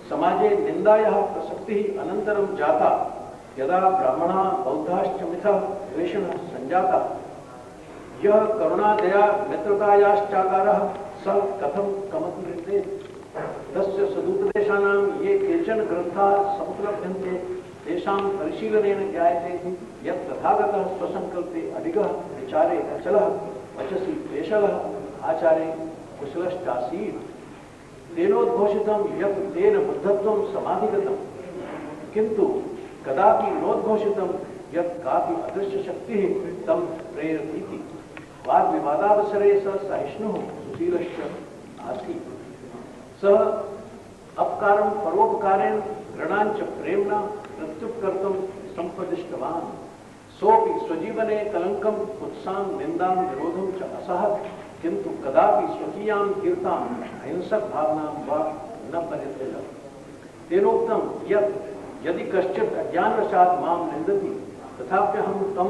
[SPEAKER 5] समाजे निन्दायाः प्रसक्तिः अनन्तरं जाता यदा ब्राह्मणाः बौद्धाश्च मिथः द्वेषिणः सञ्जाता। यः करुणादया मित्रतायाश्चाकारः सः कथं कमपि तस्य सदुपदेशानां ये केचन ग्रन्थाः समुपलभ्यन्ते तेषां परिशीलनेन ज्ञायते यत् तथागतः स्वसङ्कल्पे अडिगः विचारे अचलः वचसि पेशलः आचारे कुशलश्चासीत्। तेनोद्घोषितं यत् तेन बुद्धत्वं समाधिगतं किन्तु कदापि नोद्घोषितं यत् कापि अदृश्यशक्तिः तं प्रेरयतीति। वादविवादावसरे सः सहिष्णुः सुशीलश्च आसीत्। सः अपकारं परोपकारेण घृणाञ्च प्रेम्णा प्रत्युपकर्तुं सम्पदिष्टवान्। सोऽपि स्वजीवने कलङ्कं उत्सां निन्दां विरोधं च असहत् किन्तु कदापि स्वकीयां कीर्तां अहिंसक भावनां वा न परित्यजत्। तेनोक्तं यत् यदि कश्चित् अज्ञानवशात् मां निन्दति तथाप्यहं तं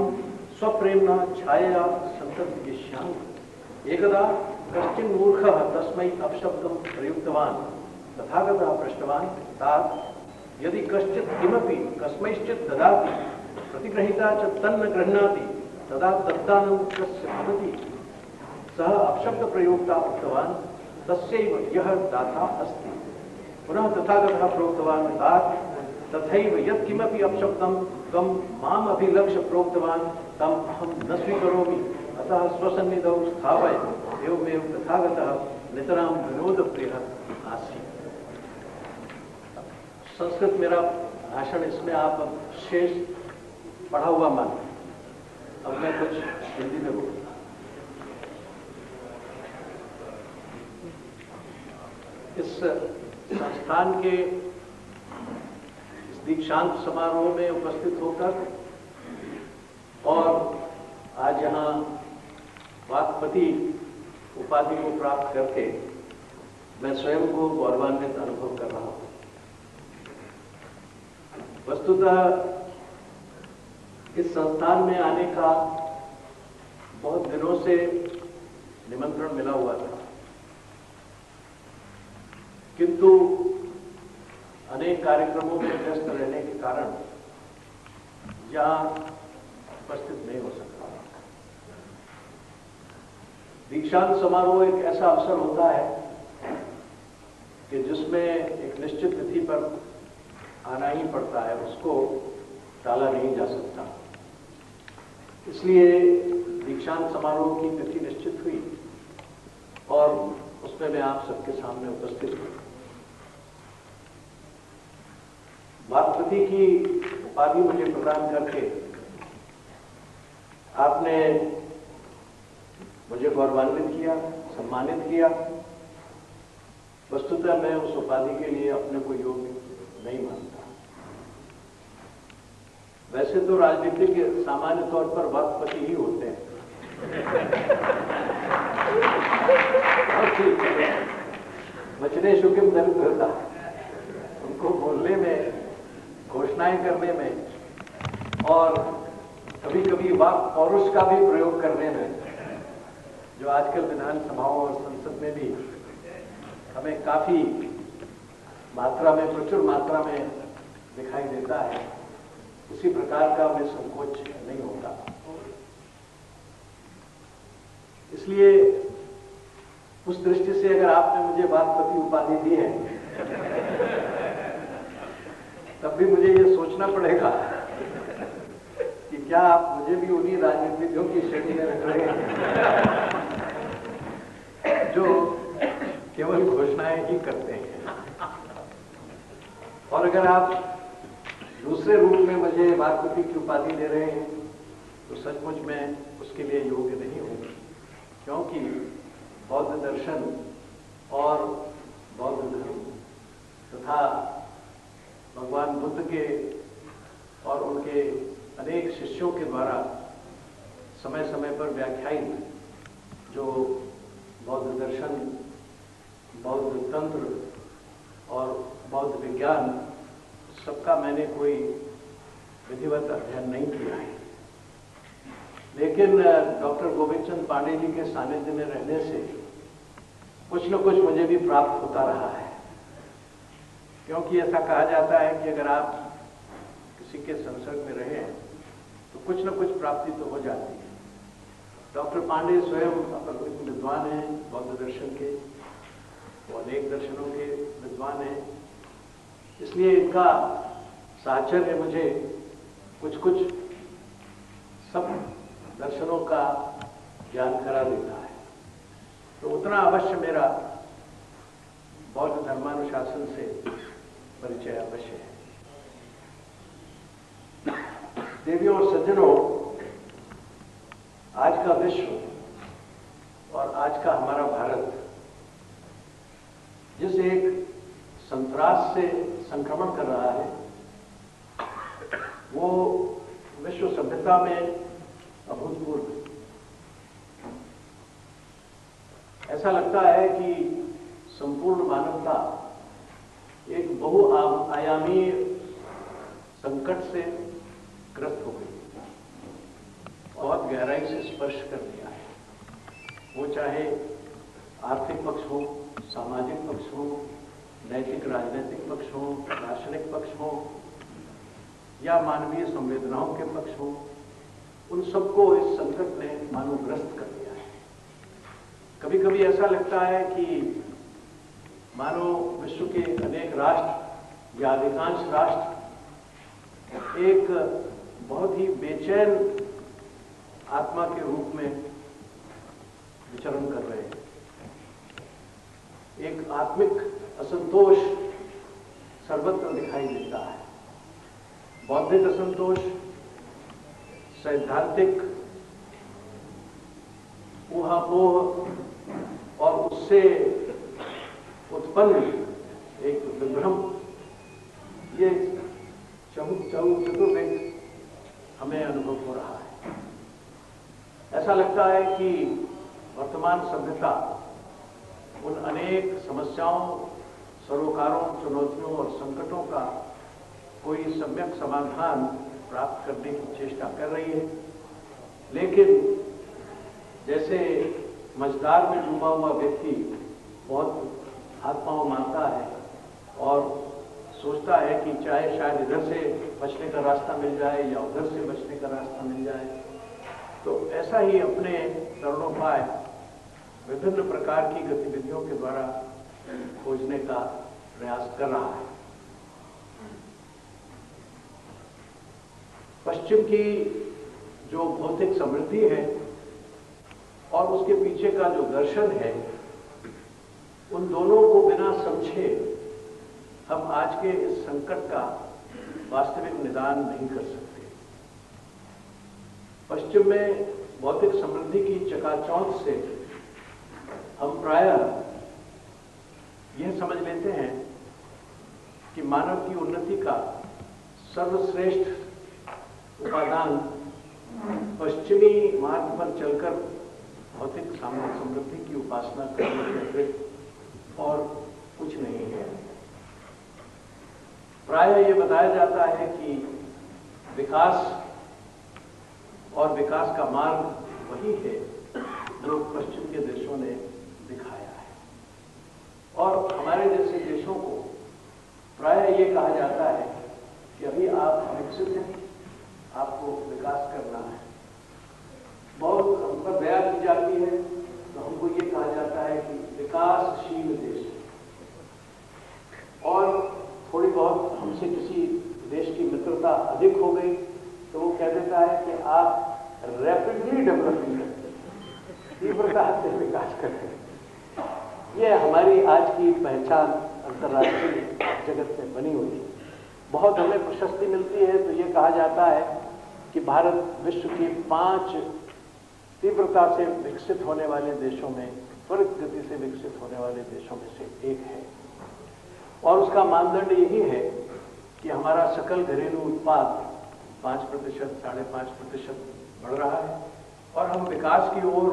[SPEAKER 5] स्वप्रेम्णा छायया सन्तर्पयिष्यामि। एकदा कश्चिन् मूर्खः तस्मै अपशब्दं प्रयुक्तवान्। तथागतः पृष्टवान् तात यदि कश्चित् किमपि कस्मैश्चित् ददाति प्रतिगृहीता च तन्न गृह्णाति तदा तद्दानं कस्य भवति। सः अपशब्दप्रयोक्ता उक्तवान् तस्यैव यः दाता अस्ति। पुनः तथागतः प्रोक्तवान् तात तथैव यत्किमपि अपशब्दं त्वं माम् अभिलक्ष्य प्रोक्तवान् तम् अहं न स्वीकरोमि, अतः स्वसन्निधौ स्थापय। एवमेव तथागतः नितरां विनोदप्रियः आसीत्। संस्कृत मेरा भाषण इसमें आप शेष पढ़ा हुआ मान। अब मैं कुछ हिंदी में बोलूँ। इस संस्थान के इस दीक्षांत समारोह में उपस्थित होकर और आज यहाँ वाक्पति उपाधि को प्राप्त करके मैं स्वयं को गौरवान्वित अनुभव कर रहा हूँ। वस्तुतः इस संस्थान में आने का बहुत दिनों से निमंत्रण मिला हुआ था, किंतु अनेक कार्यक्रमों में व्यस्त रहने के कारण यहाँ उपस्थित नहीं हो सकता। दीक्षांत समारोह एक ऐसा अवसर होता है कि जिसमें एक निश्चित तिथि पर आना ही पड़ता है, उसको टाला नहीं जा सकता। इसलिए दीक्षांत समारोह की तिथि निश्चित हुई और उसमें मैं आप सबके सामने उपस्थित हूँ। वाक्पति की उपाधि मुझे प्रदान करके आपने मुझे गौरवान्वित किया, सम्मानित किया। वस्तुतः मैं उस उपाधि के लिए अपने को योग्य नहीं मानता। वैसे तो राजनीतिक सामान्य तौर पर वाक्पति ही होते हैं। वचनेषु किम दरिद्रता, उनको बोलने में, घोषणाएं करने में और कभी कभी वाक् पौरुष का भी प्रयोग करने में जो आजकल विधानसभाओं और संसद में भी हमें काफी मात्रा में, प्रचुर मात्रा में दिखाई देता है, उसी प्रकार का हमें संकोच नहीं होता। इसलिए उस दृष्टि से अगर आपने मुझे वाक्पति उपाधि दी है, तब भी मुझे ये सोचना पड़ेगा कि क्या आप मुझे भी उन्हीं राजनीतिज्ञों की श्रेणी में रख रहे हैं जो केवल घोषणाएं ही करते हैं। और अगर आप दूसरे रूप में मुझे वाक्पति की उपाधि दे रहे हैं तो सचमुच में उसके लिए योग्य नहीं हूं, क्योंकि बौद्ध दर्शन और बौद्ध धर्म तथा भगवान बुद्ध के और उनके अनेक शिष्यों के द्वारा समय समय पर व्याख्यायित जो बौद्ध दर्शन, बौद्ध तंत्र और बौद्ध विज्ञान, सबका मैंने कोई विधिवत अध्ययन नहीं किया है। लेकिन डॉक्टर गोविंद चंद पांडे जी के सानिध्य में रहने से कुछ न कुछ मुझे भी प्राप्त होता रहा है, क्योंकि ऐसा कहा जाता है कि अगर आप किसी के संसर्ग में रहें तो कुछ न कुछ प्राप्ति तो हो जाती है। डॉक्टर पांडे स्वयं अपरिमित विद्वान हैं बौद्ध दर्शन के, वो अनेक दर्शनों के विद्वान हैं, इसलिए इनका साहचर्य मुझे कुछ कुछ सब दर्शनों का ज्ञान करा देता है। तो उतना अवश्य मेरा बौद्ध धर्मानुशासन से परिचय अवश्य है। देवियों और सज्जनों, आज का विश्व और आज का हमारा भारत जिस एक संतरास से संक्रमण कर रहा है, वो विश्व सभ्यता में अभूतपूर्व। ऐसा लगता है कि संपूर्ण मानवता एक बहुआयामी संकट से ग्रस्त हो गई, बहुत गहराई से स्पर्श कर दिया है। वो चाहे आर्थिक पक्ष हो, सामाजिक पक्ष हो, नैतिक राजनीतिक पक्ष हो, दार्शनिक पक्ष हो या मानवीय संवेदनाओं के पक्ष हो, उन सबको इस संकट ने मानो ग्रस्त कर दिया है। कभी कभी ऐसा लगता है कि मानो विश्व के अनेक राष्ट्र या अधिकांश राष्ट्र एक बहुत ही बेचैन आत्मा के रूप में विचरण कर रहे हैं। एक आत्मिक असंतोष सर्वत्र दिखाई देता है। बौद्धिक असंतोष, सैद्धांतिक ऊहापोह और उससे उत्पन्न एक विभ्रम, ये चतुर्विध हमें अनुभव हो रहा है। ऐसा लगता है कि वर्तमान सभ्यता उन अनेक समस्याओं, सरोकारों, चुनौतियों और संकटों का कोई सम्यक समाधान प्राप्त करने की चेष्टा कर रही है, लेकिन जैसे मझधार में डूबा हुआ व्यक्ति बहुत हाथ पांव मारता है और सोचता है कि चाहे शायद इधर से बचने का रास्ता मिल जाए या उधर से बचने का रास्ता मिल जाए, तो ऐसा ही अपने तरणोपाय विभिन्न प्रकार की गतिविधियों के द्वारा खोजने का प्रयास कर रहा है। पश्चिम की जो भौतिक समृद्धि है और उसके पीछे का जो दर्शन है, उन दोनों को बिना समझे हम आज के इस संकट का वास्तविक निदान नहीं कर सकते। पश्चिम में भौतिक समृद्धि की चकाचौंध से हम प्रायः यह समझ लेते हैं कि मानव की उन्नति का सर्वश्रेष्ठ उपादान पश्चिमी मार्ग पर चलकर भौतिक समृद्धि की उपासना करने के अतिरिक्त और कुछ नहीं है। प्रायः ये बताया जाता है कि विकास और विकास का मार्ग वही है जो पश्चिम के देशों ने दिखाया है। और हमारे जैसे देशों को प्रायः ये कहा जाता है कि अभी आप विकसित हैं, आपको विकास करना है। बहुत हम पर दया की जाती है तो हमको ये कहा जाता है कि विकासशील देश है। और थोड़ी बहुत हमसे किसी देश की मित्रता अधिक हो गई तो वो कह देता है कि आप रैपिडली डेवलपिंग करते हैं, तीव्रता से विकास करते हैं। ये हमारी आज की पहचान अंतर्राष्ट्रीय जगत में बनी हुई है। बहुत हमें प्रशस्ति मिलती है तो ये कहा जाता है कि भारत विश्व के 5 तीव्रता से विकसित होने वाले देशों में, त्वरित गति से विकसित होने वाले देशों में से एक है। और उसका मानदंड यही है कि हमारा सकल घरेलू उत्पाद 5%, 5.5% बढ़ रहा है और हम विकास की ओर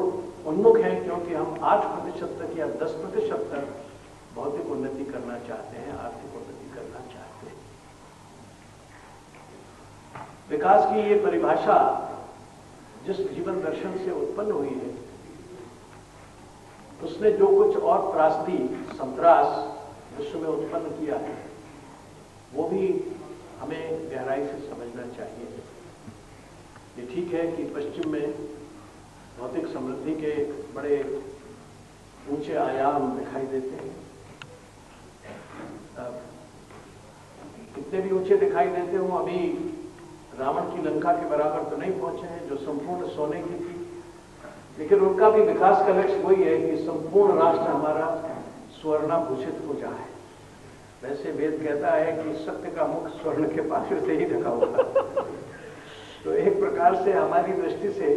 [SPEAKER 5] उन्मुख हैं, क्योंकि हम 8% तक या 10% तक भौतिक उन्नति करना चाहते हैं, आर्थिक उन्नति करना चाहते हैं। विकास की ये परिभाषा जिस जीवन दर्शन से उत्पन्न हुई है, उसने जो कुछ और त्रासदी, संतरास विश्व में उत्पन्न किया है, वो भी हमें गहराई से समझना चाहिए। ये ठीक है कि पश्चिम में भौतिक समृद्धि के बड़े ऊंचे आयाम दिखाई देते हैं। कितने भी ऊंचे दिखाई देते हो, अभी रावण की लंका के बराबर तो नहीं पहुंचे हैं जो संपूर्ण सोने की थी, लेकिन उनका भी विकास का लक्ष्य वही है कि संपूर्ण राष्ट्र हमारा स्वर्णाभूषित हो जाए। वैसे वेद कहता है कि सत्य का मुख स्वर्ण के पात्र से ही ढका होगा। तो एक प्रकार से हमारी दृष्टि से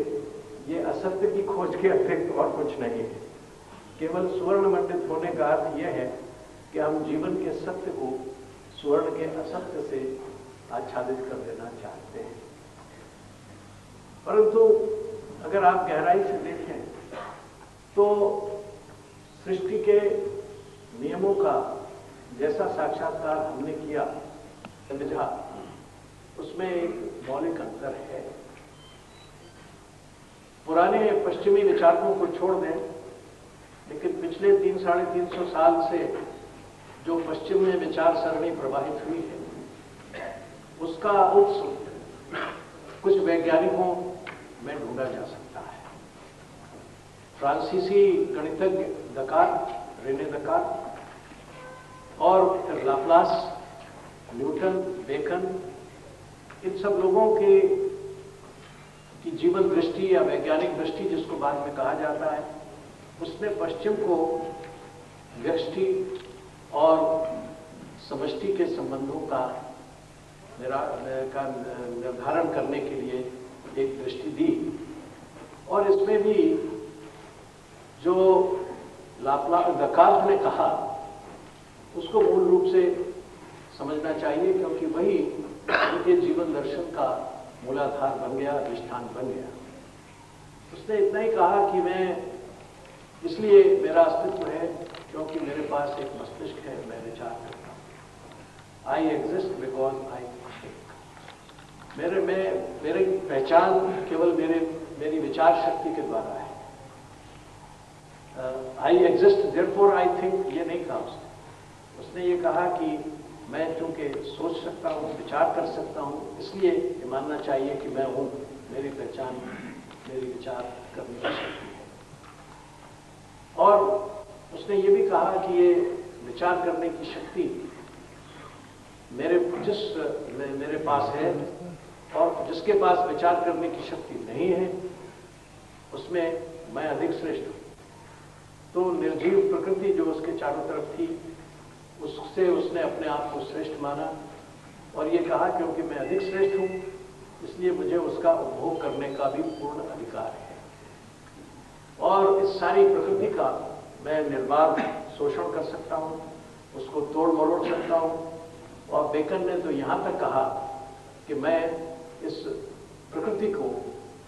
[SPEAKER 5] ये असत्य की खोज के अतिरिक्त और कुछ नहीं है। केवल स्वर्ण मंडित होने का अर्थ यह है कि हम जीवन के सत्य को स्वर्ण के असत्य से आच्छादित कर देना चाहते हैं। परंतु अगर आप गहराई से देखें तो सृष्टि के नियमों का जैसा साक्षात्कार हमने किया, समझा, उसमें एक मौलिक अंतर है। पुराने पश्चिमी विचारकों को छोड़ दें, लेकिन पिछले 300-350 साल से जो पश्चिम में विचार सरणी प्रवाहित हुई है, उसका उत्स कुछ वैज्ञानिकों में ढूंढा जा सकता है। फ्रांसीसी गणितज्ञ दकार्त, रेने दकार्त, और फिर लाप्लास, न्यूटन, बेकन, इन सब लोगों की जीवन दृष्टि या वैज्ञानिक दृष्टि जिसको बाद में कहा जाता है, उसने पश्चिम को व्यष्टि और समष्टि के संबंधों का निर्धारण करने के लिए एक दृष्टि दी। और इसमें भी जो दकार्त ने कहा उसको मूल रूप से समझना चाहिए, क्योंकि वही उनके जीवन दर्शन का मूलाधार बन गया, अधिष्ठान बन गया। उसने इतना ही कहा कि मैं इसलिए मेरा अस्तित्व है क्योंकि मेरे पास एक मस्तिष्क है, मैं विचार करता हूं। I exist because I think. मेरी पहचान केवल मेरी विचार शक्ति के द्वारा है। I exist therefore I think, ये नहीं कहा उसने ये कहा कि मैं चूंकि सोच सकता हूँ, विचार कर सकता हूँ, इसलिए ये मानना चाहिए कि मैं हूँ, मेरी पहचान मेरी विचार करने की शक्ति है। और उसने ये भी कहा कि ये विचार करने की शक्ति मेरे पास है, और जिसके पास विचार करने की शक्ति नहीं है उसमें मैं अधिक श्रेष्ठ हूँ। तो निर्जीव प्रकृति जो उसके चारों तरफ थी, उससे उसने अपने आप को श्रेष्ठ माना और ये कहा क्योंकि मैं अधिक श्रेष्ठ हूँ इसलिए मुझे उसका उपभोग करने का भी पूर्ण अधिकार है, और इस सारी प्रकृति का मैं निर्बाध शोषण कर सकता हूँ, उसको तोड़ मरोड़ सकता हूँ। और बेकन ने तो यहाँ तक कहा कि मैं इस प्रकृति को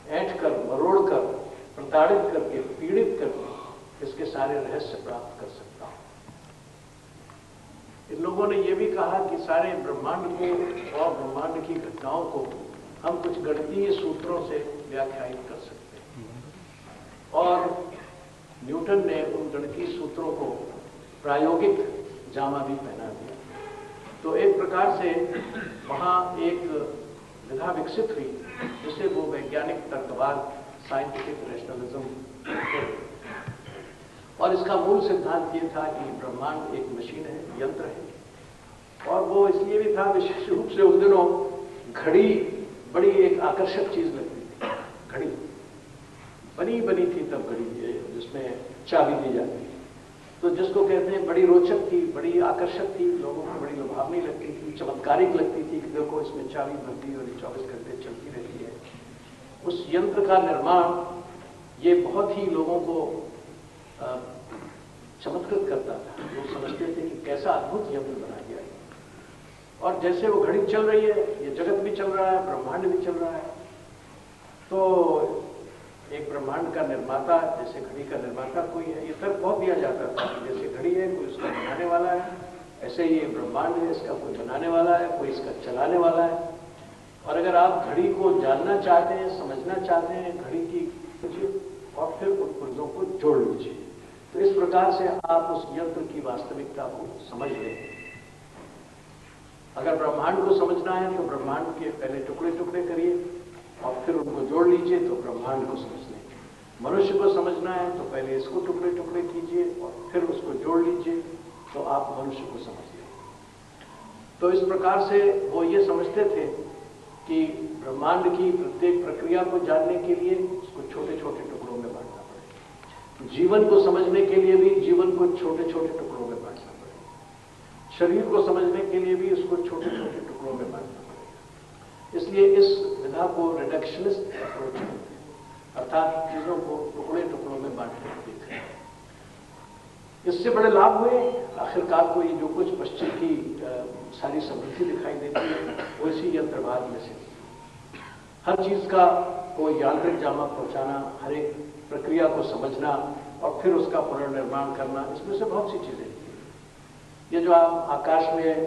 [SPEAKER 5] ऐंठ कर, मरोड़ कर, प्रताड़ित करके, पीड़ित करके इसके सारे रहस्य प्राप्त कर सकता हूँ। इन लोगों ने यह भी कहा कि सारे ब्रह्मांड को और ब्रह्मांड की घटनाओं को हम कुछ गणितीय सूत्रों से व्याख्यायित कर सकते हैं, और न्यूटन ने उन गणितीय सूत्रों को प्रायोगिक जामा भी पहना दिया। तो एक प्रकार से वहाँ एक विधा विकसित हुई जिसे वो वैज्ञानिक तर्कवाद, साइंटिफिक रेशनलिज्म, और इसका मूल सिद्धांत ये था कि ब्रह्मांड एक मशीन है, यंत्र है। और वो इसलिए भी था विशेष रूप से उन दिनों घड़ी बड़ी एक आकर्षक चीज लगती थी। घड़ी बनी थी तब घड़ी, जिसमें चाबी दी जाती, तो जिसको कहते हैं बड़ी रोचक थी, बड़ी आकर्षक थी, लोगों को बड़ी लुभावनी लगती थी, चमत्कारिक लगती थी कि देखो इसमें चाबी भरती और 24 घंटे चलती रहती है। उस यंत्र का निर्माण ये बहुत ही लोगों को चमत्कृत करता था। लोग समझते थे कि कैसा अद्भुत यंत्र बना दिया है। और जैसे वो घड़ी चल रही है, ये जगत भी चल रहा है, ब्रह्मांड भी चल रहा है। तो एक ब्रह्मांड का निर्माता, जैसे घड़ी का निर्माता कोई है, ये तर्क बहुत दिया जाता था कि जैसे घड़ी है कोई उसका बनाने वाला है, ऐसे ही ब्रह्मांड है, इसका कोई बनाने वाला है, कोई इसका चलाने वाला है। और अगर आप घड़ी को जानना चाहते हैं, समझना चाहते हैं, घड़ी की और फिर उन पुर्जों को जोड़ लीजिए, तो इस प्रकार से आप उस यंत्र की वास्तविकता को समझ लेंगे। अगर ब्रह्मांड को समझना है तो ब्रह्मांड के पहले टुकड़े टुकड़े करिए और फिर उनको जोड़ लीजिए तो ब्रह्मांड को समझ लेंगे। मनुष्य को समझना है तो पहले इसको टुकड़े टुकड़े कीजिए और फिर उसको जोड़ लीजिए तो आप मनुष्य को समझ लेंगे। तो इस प्रकार से वो ये समझते थे कि ब्रह्मांड की प्रत्येक प्रक्रिया को जानने के लिए उसको छोटे छोटे टुकड़ों में बांटना पड़ेगा। जीवन को समझने के लिए भी जीवन को छोटे छोटे टुकड़ों में बांटना पड़ेगा। शरीर को समझने के लिए भी उसको छोटे छोटे टुकड़ों में बांटना पड़ेगा। इसलिए इस विधा को रिडक्शनिस्ट अप्रोच कहते हैं, अर्थात चीजों को टुकड़े टुकड़ों में बांटने को देखते हैं। इससे बड़े लाभ हुए। आखिरकार को ये जो कुछ पश्चिम की सारी समृद्धि दिखाई देती है वो इसी यंत्रवाद में से। हर चीज का कोई यांत्रिक जामा पहुंचाना, हर एक प्रक्रिया को समझना और फिर उसका पुनर्निर्माण करना, इसमें से बहुत सी चीजें। ये जो आप आकाश में,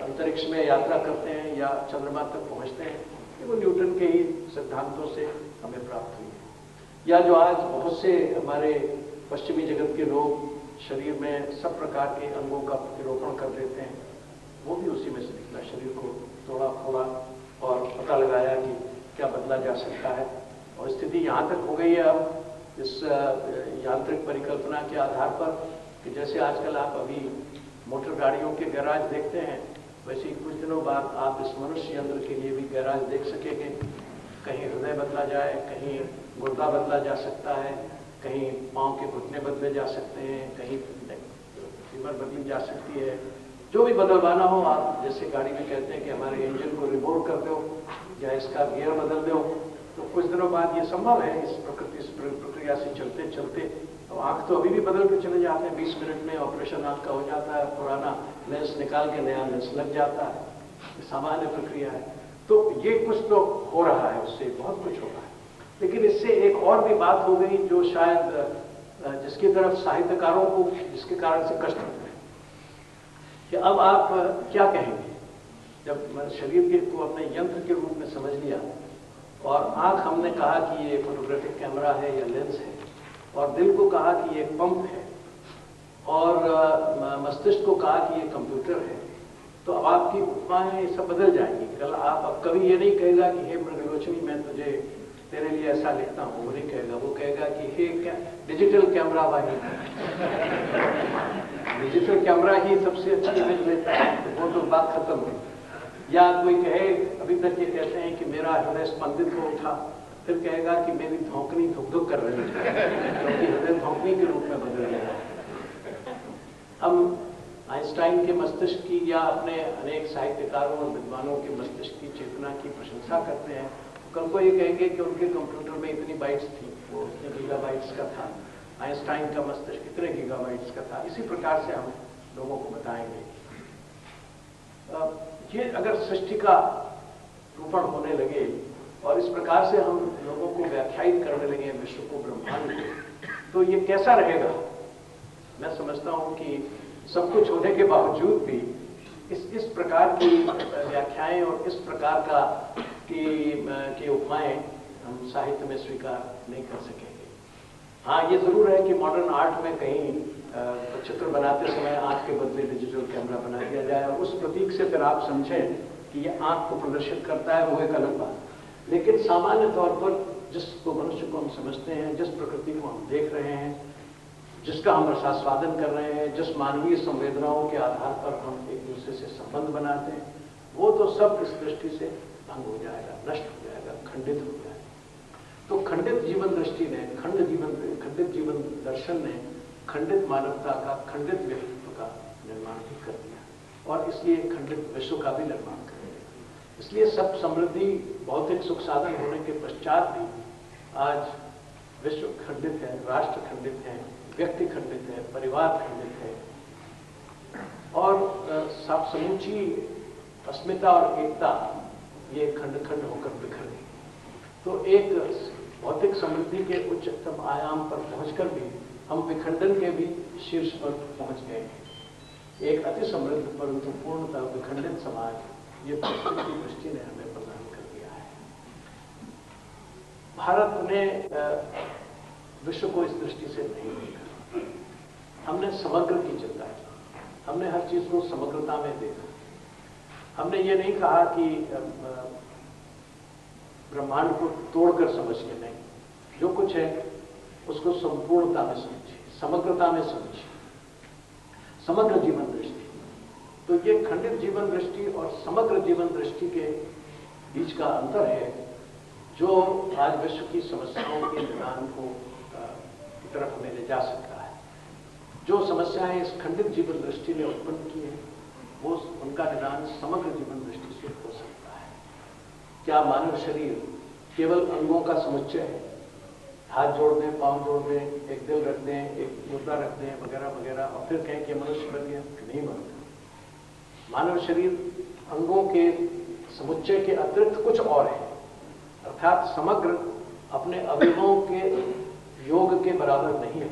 [SPEAKER 5] अंतरिक्ष में यात्रा करते हैं या चंद्रमा तक पहुंचते हैं, ये वो न्यूटन के ही सिद्धांतों से हमें प्राप्त हुई है। या जो आज बहुत से हमारे पश्चिमी जगत के लोग शरीर में सब प्रकार के अंगों का प्रतिरोपण कर देते हैं, वो भी उसी में से निकला। शरीर को तोड़ा फोड़ा और पता लगाया कि क्या बदला जा सकता है। और स्थिति यहाँ तक हो गई है अब इस यांत्रिक परिकल्पना के आधार पर कि जैसे आजकल आप अभी मोटर गाड़ियों के गैराज देखते हैं, वैसे ही कुछ दिनों बाद आप इस मनुष्य यंत्र के लिए भी गैराज देख सकेंगे। कहीं हृदय बदला जाए, कहीं गुर्दा बदला जा सकता है, कहीं पाँव के घुटने बदले जा सकते हैं, कहीं फीमर बदली जा सकती है। जो भी बदलवाना हो, आप जैसे गाड़ी में कहते हैं कि हमारे इंजन को रिबोर्ड कर दो या इसका गियर बदल दो, तो कुछ दिनों बाद ये संभव है। इस प्रक्रिया से चलते चलते तो आंख तो अभी भी बदल के चले जाते हैं। 20 मिनट में ऑपरेशन आंख का हो जाता है, पुराना लेंस निकाल के नया लेंस लग जाता है। ये सामान्य प्रक्रिया है। तो ये कुछ तो हो रहा है, उससे बहुत कुछ हो रहा है। लेकिन इससे एक और भी बात हो गई जो शायद जिसकी तरफ साहित्यकारों को जिसके कारण से कष्ट होता है कि अब आप क्या कहेंगे जब शरीर को अपने यंत्र के रूप में समझ लिया और आंख हमने कहा कि ये फोटोग्राफिक कैमरा है या लेंस है, और दिल को कहा कि ये पंप है, और मस्तिष्क को कहा कि ये कंप्यूटर है, तो अब आपकी उपमाएं ये सब बदल जाएंगी। कल आप अब कभी ये नहीं कहेगा कि हे मृगलोचनी मैं तुझे तेरे लिए ऐसा लिखता हूँ, वो नहीं कहेगा। वो कहेगा कि हे डिजिटल कैमरा वाली डिजिटल कैमरा ही सबसे अच्छी इमेज लेता है, तो वो तो बात खत्म हुई। या कोई कहे, अभी तक ये कहते हैं कि मेरा हृदय स्पंदित हो उठा, फिर कहेगा कि मेरी धौंकनी धुक धुक कर रही है, क्योंकि हृदय धौंकनी के रूप में बदल गया। हम आइंस्टाइन के मस्तिष्क की या अपने अनेक साहित्यकारों और विद्वानों के मस्तिष्क की चेतना की प्रशंसा करते हैं। कल को ये कहेंगे कि उनके कंप्यूटर में इतनी बाइट्स थी, वो इतने गीगाबाइट्स का था, आइंस्टाइन का मस्तिष्क इतने गीगाबाइट्स का था। इसी प्रकार से हम लोगों को बताएंगे। ये अगर सृष्टि का रूपण होने लगे और इस प्रकार से हम लोगों को व्याख्यायित करने लगे विश्व को, ब्रह्मांड को, तो ये कैसा रहेगा? मैं समझता हूं कि सब कुछ होने के बावजूद भी इस प्रकार की व्याख्याएं और इस प्रकार का की उपमाएं हम साहित्य में स्वीकार नहीं कर सकेंगे। हाँ, ये जरूर है कि मॉडर्न आर्ट में कहीं चित्र बनाते समय आंख के बदले डिजिटल कैमरा बना दिया जाए, उस प्रतीक से फिर आप समझें कि ये आंख को प्रदर्शित करता है, वो एक अलग बात। लेकिन सामान्य तौर पर जिसको मनुष्य को हम समझते हैं, जिस प्रकृति को हम देख रहे हैं, जिसका हम रसास्वादन कर रहे हैं, जिस मानवीय संवेदनाओं के आधार पर हम एक दूसरे से संबंध बनाते हैं, वो तो सब इस दृष्टि से भंग हो जाएगा, नष्ट हो जाएगा, खंडित हो जाएगा। तो खंडित जीवन दृष्टि ने, खंडित जीवन दर्शन ने खंडित मानवता का, खंडित व्यक्तित्व का निर्माण भी कर दिया और इसलिए खंडित विश्व का भी निर्माण कर दिया। इसलिए सब समृद्धि, भौतिक सुख साधन होने के पश्चात भी आज विश्व खंडित है, राष्ट्र खंडित है, व्यक्ति खंडित है, परिवार खंडित है और सब समूची अस्मिता और एकता ये खंड खंड होकर बिखर गई। तो एक भौतिक समृद्धि के उच्चतम आयाम पर पहुंचकर भी हम विखंडन के भी शीर्ष पर पहुंच गए हैं। एक अति समृद्ध परंतु पूर्णतः विखंडित समाज ये प्रकृति की दृष्टि ने हमें प्रदान कर दिया है। भारत ने विश्व को इस दृष्टि से नहीं देखा। हमने समग्र की चिंता की, हमने हर चीज को समग्रता में देखा। हमने ये नहीं कहा कि ब्रह्मांड को तोड़कर समझिए, नहीं, जो कुछ है उसको संपूर्णता में समझिए, समग्रता में समझिए, समग्र जीवन दृष्टि। तो ये खंडित जीवन दृष्टि और समग्र जीवन दृष्टि के बीच का अंतर है जो आज विश्व की समस्याओं के निदान को की तरफ हमें ले जा सकता है। जो समस्याएं इस खंडित जीवन दृष्टि ने उत्पन्न की है, वो उनका निदान समग्र जीवन दृष्टि से हो सकता है। क्या मानव शरीर केवल अंगों का समुच्चय है? हाथ जोड़ दें, पांव जोड़ दें, एक दिल रख दें, एक मुद्रा रख दें, वगैरह वगैरह, और फिर कहें कि मनुष्य बन गया? नहीं बनता। मानव शरीर अंगों के समुच्चय के अतिरिक्त कुछ और है, अर्थात समग्र अपने अवयवों के योग के बराबर नहीं है।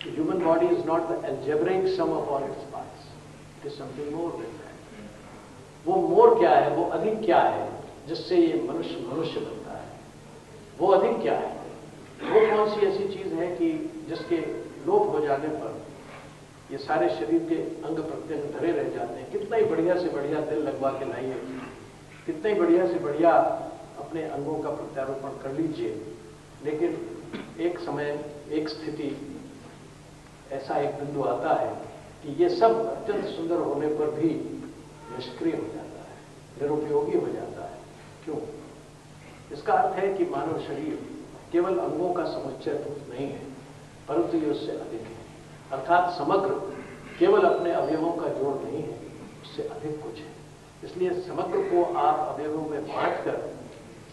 [SPEAKER 5] Human body is not the algebraic sum of all its parts, it is something more than that. वो मोर क्या है, वो अधिक क्या है जिससे ये मनुष्य मनुष्य बनता है? वो अधिक क्या है? वो कौन सी ऐसी चीज है कि जिसके लोप हो जाने पर ये सारे शरीर के अंग प्रत्यंग धरे रह जाते हैं? कितना ही बढ़िया से बढ़िया दिल लगवा के लाइए, कितना ही बढ़िया से बढ़िया अपने अंगों का प्रत्यारोपण कर लीजिए, लेकिन एक समय, एक स्थिति, ऐसा एक बिंदु आता है कि ये सब अत्यंत सुंदर होने पर भी निष्क्रिय हो जाता है, निरुपयोगी हो जाता है। क्यों? इसका अर्थ है कि मानव शरीर केवल अंगों का समुच्चय तो नहीं है, परंतु ये उससे अधिक है। अर्थात समग्र केवल अपने अवयवों का जोड़ नहीं है, उससे अधिक कुछ है। इसलिए समग्र को आप अवयवों में बांटकर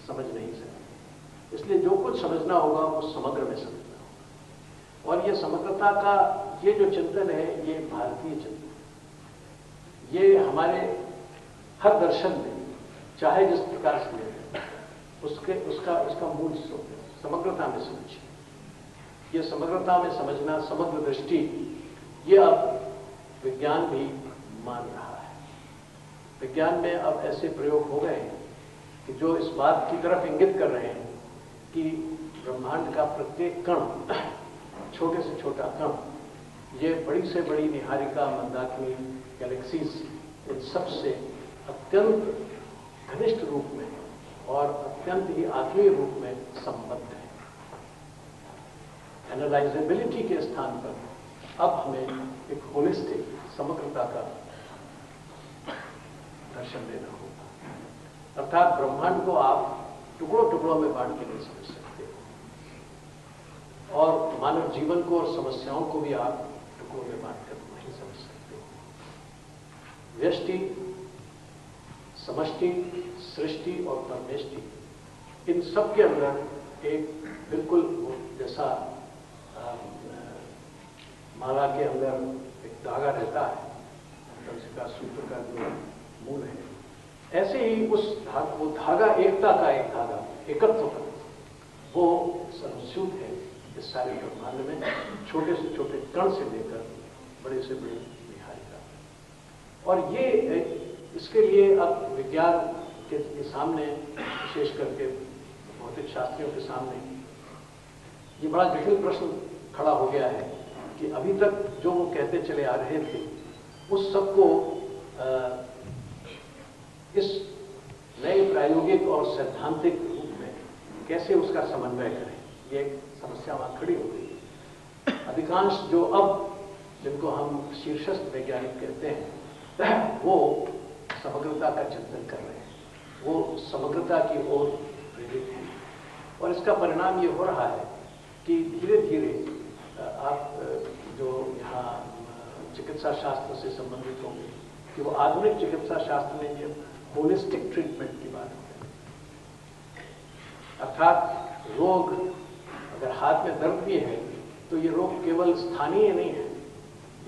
[SPEAKER 5] समझ नहीं सकते। इसलिए जो कुछ समझना होगा वो समग्र में समझना होगा। और ये समग्रता का ये जो चिंतन है, ये भारतीय चिंतन, ये हमारे हर दर्शन में चाहे जिस प्रकार से लें, उसका मूल स्रोत है समग्रता में समझिए। ये समग्रता में समझना, समग्र दृष्टि, ये अब विज्ञान भी मान रहा है। विज्ञान में अब ऐसे प्रयोग हो गए हैं कि जो इस बात की तरफ इंगित कर रहे हैं कि ब्रह्मांड का प्रत्येक कण, छोटे से छोटा कण, ये बड़ी से बड़ी निहारिका, मंदाकिनी, गैलेक्सीज, इन सबसे अत्यंत घनिष्ठ रूप में और अत्यंत ही आत्मीय रूप में संबद्ध है। एनालाइजेबिलिटी के स्थान पर अब हमें एक होलिस्टिक, समग्रता का दर्शन देना होगा। अर्थात ब्रह्मांड को आप टुकड़ों टुकड़ों में बांट के नहीं समझ सकते, और मानव जीवन को और समस्याओं को भी आप टुकड़ों में बांट कर नहीं समझ सकते। व्यष्टि, समष्टि, सृष्टि और परमेष्टि, इन सब के अंदर एक बिल्कुल जैसा माला के अंदर एक धागा रहता है, का सूत्र का जो मूल है, ऐसे ही वो धागा, एकता का एक धागा, एकत्व का, वो संस्यूत है इस सारे ब्रह्मांड में, छोटे से छोटे कण से लेकर बड़े से बड़े निहारिका। और ये इसके लिए अब विज्ञान के सामने, विशेष करके भौतिक शास्त्रियों के सामने ये बड़ा जटिल प्रश्न खड़ा हो गया है कि अभी तक जो वो कहते चले आ रहे थे उस सबको इस नए प्रायोगिक और सैद्धांतिक रूप में कैसे उसका समन्वय करें, ये एक समस्या वहां खड़ी हो गई है। अधिकांश जो अब जिनको हम शीर्षस्थ वैज्ञानिक कहते हैं वो समग्रता का चिंतन कर रहे हैं, वो समग्रता की ओर प्रेरित हैं और इसका परिणाम ये हो रहा है कि धीरे धीरे आप जो यहाँ चिकित्सा शास्त्र से संबंधित होंगे कि वो आधुनिक चिकित्सा शास्त्र में ये होलिस्टिक ट्रीटमेंट की बात है, अर्थात रोग अगर हाथ में दर्द भी है तो ये रोग केवल स्थानीय नहीं है,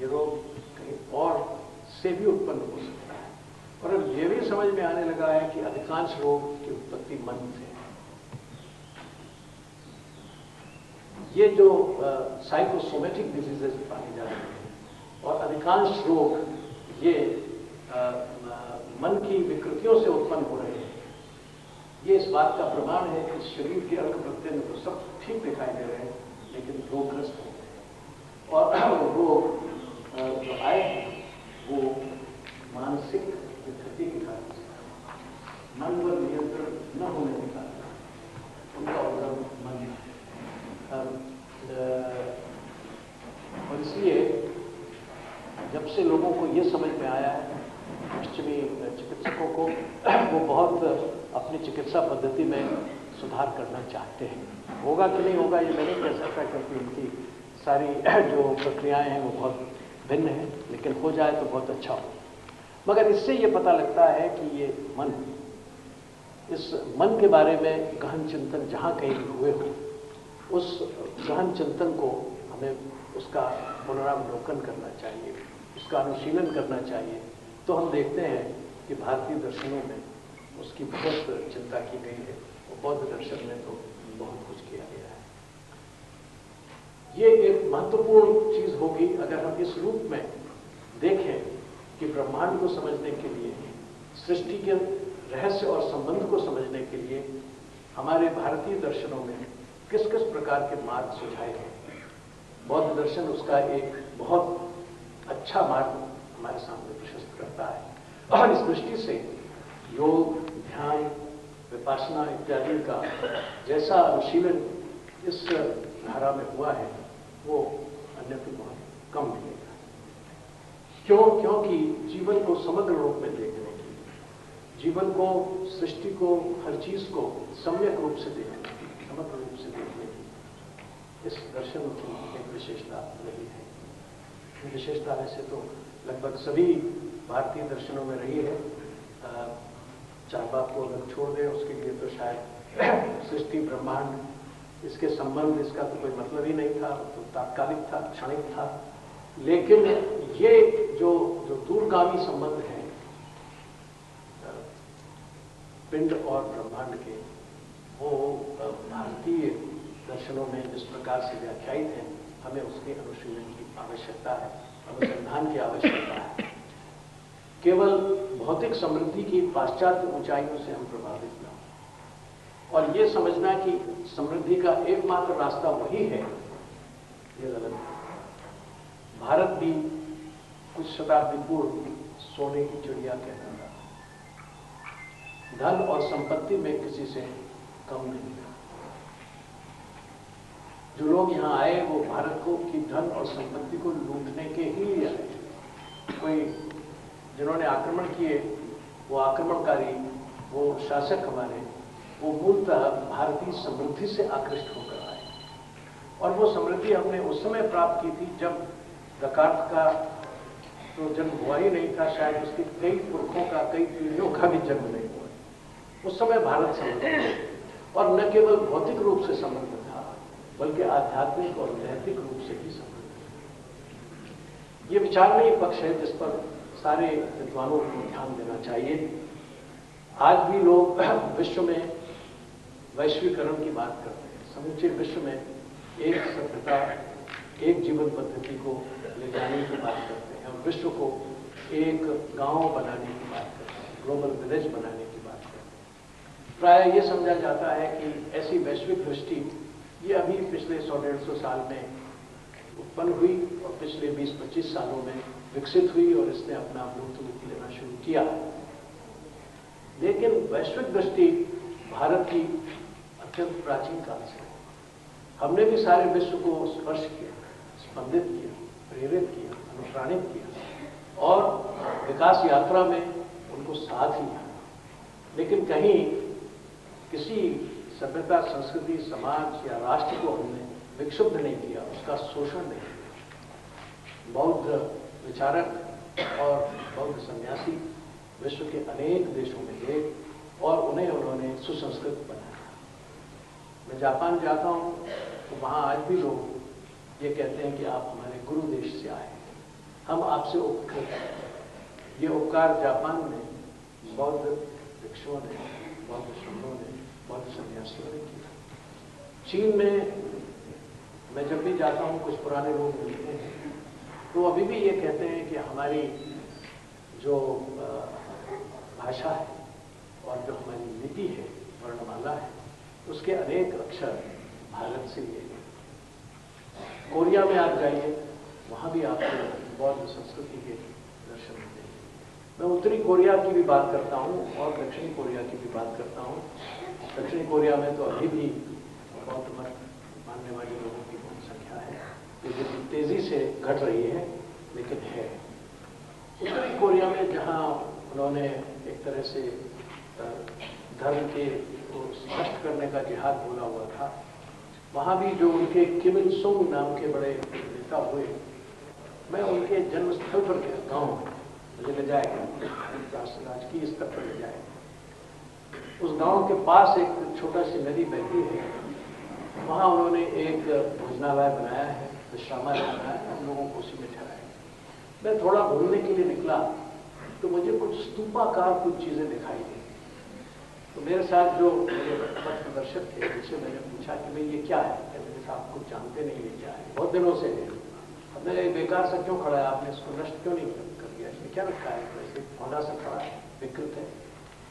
[SPEAKER 5] ये रोग कहीं और से भी उत्पन्न हो सकता है। और अब ये भी समझ में आने लगा है कि अधिकांश रोग की उत्पत्ति मन से है। ये जो साइकोसोमेटिक डिजीजेस पाए जा रहे हैं और अधिकांश रोग ये मन की विकृतियों से उत्पन्न हो रहे हैं, ये इस बात का प्रमाण है कि शरीर के अंग प्रत्यंग तो सब ठीक दिखाई दे रहे हैं लेकिन रोगग्रस्त हो गए और रोग जो आए वो मानसिक विकृति के कारण मन पर नियंत्रण न होने के कारण उनका उद्गम मन और इसलिए जब से लोगों को ये समझ में आया है, पश्चिमी चिकित्सकों को, वो बहुत अपनी चिकित्सा पद्धति में सुधार करना चाहते हैं। होगा कि नहीं होगा ये मैं नहीं कह सकता क्योंकि उनकी सारी जो प्रक्रियाएं हैं वो बहुत भिन्न हैं, लेकिन हो जाए तो बहुत अच्छा हो। मगर इससे ये पता लगता है कि ये मन, इस मन के बारे में गहन चिंतन जहाँ कहीं भी हुए हो, उस गहन चिंतन को हमें उसका पुनरावलोकन करना चाहिए, उसका अनुशीलन करना चाहिए। तो हम देखते हैं कि भारतीय दर्शनों में उसकी बहुत चिंता की गई है और बौद्ध दर्शन में तो बहुत कुछ किया गया है। ये एक महत्वपूर्ण चीज होगी अगर हम इस रूप में देखें कि ब्रह्मांड को समझने के लिए, सृष्टि के रहस्य और संबंध को समझने के लिए हमारे भारतीय दर्शनों में किस किस प्रकार के मार्ग सुझाए हैं। बौद्ध दर्शन उसका एक बहुत अच्छा मार्ग हमारे सामने प्रशस्त करता है और इस दृष्टि से योग, ध्यान, विपासना इत्यादि का जैसा अनुशीलन इस धारा में हुआ है वो अन्य को बहुत कम मिलेगा। क्योंकि जीवन को समग्र रूप में देखने की, जीवन को, सृष्टि को, हर चीज को सम्यक रूप से देखने की, समग्र रूप से देखने की इस दर्शन की एक विशेषता रही है। विशेषता वैसे तो लगभग सभी भारतीय दर्शनों में रही है। चारवाक को अगर छोड़ दें उसके लिए तो शायद सृष्टि, ब्रह्मांड, इसके संबंध, इसका तो कोई मतलब ही नहीं था, तो तात्कालिक था, क्षणिक था। लेकिन ये जो दूरगामी संबंध हैं पिंड और ब्रह्मांड के, वो भारतीय दर्शनों में जिस प्रकार से व्याख्यायित हैं, हमें उसके अनुशीलन की आवश्यकता है, अनुसंधान की आवश्यकता है। केवल भौतिक समृद्धि की पाश्चात्य ऊंचाइयों से हम प्रभावित न हो और ये समझना कि समृद्धि का एकमात्र रास्ता वही है, ये गलत है। भारत भी कुछ शताब्दी पूर्व सोने की चिड़िया कहता था, धन और संपत्ति में किसी से कम नहीं था। जो लोग यहाँ आए वो भारत को की धन और संपत्ति को लूटने के ही लिए आए। कोई जिन्होंने आक्रमण किए वो आक्रमणकारी, वो शासक हमारे, वो मूलतः भारतीय समृद्धि से आकृष्ट होकर आए और वो समृद्धि हमने उस समय प्राप्त की थी जब दकार्त का तो जन्म हुआ ही नहीं था, शायद उसके कई पुरखों का, कई पीढ़ियों का भी जन्म नहीं हुआ। उस समय भारत समृद्ध और न केवल भौतिक रूप से समृद्ध था बल्कि आध्यात्मिक और नैतिक रूप से भी समृद्ध। ये विचारणीय पक्ष है जिस पर सारे विद्वानों को ध्यान देना चाहिए। आज भी लोग विश्व में वैश्वीकरण की बात करते हैं, समूचे विश्व में एक सभ्यता, एक जीवन पद्धति को ले जाने की बात करते हैं और विश्व को एक गांव बनाने की बात करते हैं, ग्लोबल विलेज बनाने की बात करते हैं। प्राय ये समझा जाता है कि ऐसी वैश्विक दृष्टि ये अभी पिछले 100-150 साल में उत्पन्न हुई और पिछले 20-25 सालों में विकसित हुई और इसने अपना मूर्त रूप लेना शुरू किया। लेकिन वैश्विक दृष्टि भारत की अत्यंत प्राचीन काल से, हमने भी सारे विश्व को स्पर्श किया, स्पंदित किया, प्रेरित किया, अनुप्राणित किया और विकास यात्रा में उनको साथ लिया। लेकिन कहीं किसी सभ्यता, संस्कृति, समाज या राष्ट्र को हमने विक्षुब्ध नहीं किया, उसका शोषण नहीं किया। बौद्ध विचारक और बौद्ध सन्यासी विश्व के अनेक देशों में गए और उन्हें उन्होंने सुसंस्कृत बनाया। मैं जापान जाता हूँ तो वहाँ आज भी लोग ये कहते हैं कि आप हमारे गुरु देश से आए, हम आपसे उपकृत हैं। ये उपकार जापान में बौद्ध भिक्षुओं ने, बौद्ध श्रमणों ने, बौद्ध सन्यासियों ने किया। चीन में मैं जब भी जाता हूँ, कुछ पुराने लोग मिलते हैं तो अभी भी ये कहते हैं कि हमारी जो भाषा है और जो हमारी लिपि है, वर्णमाला है, उसके अनेक अक्षर भारत से लिए गए। कोरिया में आप जाइए, वहाँ भी आपको बौद्ध संस्कृति के दर्शन मिलेंगे। मैं उत्तरी कोरिया की भी बात करता हूँ और दक्षिणी कोरिया की भी बात करता हूँ। दक्षिणी कोरिया में तो अभी भी बौद्ध मत मानने वाले लोगों की बहुत संख्या है, लेकिन तेजी से घट रही है, लेकिन है। उत्तरी कोरिया में जहाँ उन्होंने एक तरह से धर्म के नष्ट करने का जिहाद बोला हुआ था, वहाँ भी जो उनके किम इल सुंग नाम के बड़े नेता हुए, मैं उनके जन्म स्थल पर गया, गाँव में मुझे ले जाएगा, राजकीय स्तर पर ले जाएगा। उस गांव के पास एक छोटा सी नदी बहती है, वहाँ उन्होंने एक भोजनालय बनाया है, विश्रामालय बनाया है, हम लोगों को उसी में ठहराया। मैं थोड़ा घूमने के लिए निकला तो मुझे कुछ स्तूपाकार कुछ चीज़ें दिखाई दी। तो मेरे साथ जो मेरे पथ प्रदर्शक थे, उनसे मैंने पूछा कि भाई ये क्या है? कहते थे आप कुछ जानते नहीं, ये क्या है, बहुत दिनों से है। अब मैं बेकार सा क्यों खड़ा है, आपने इसको नष्ट क्यों नहीं कर दिया, इसमें क्या रखा है? वैसे पौधा सा खड़ा है, विकृत है।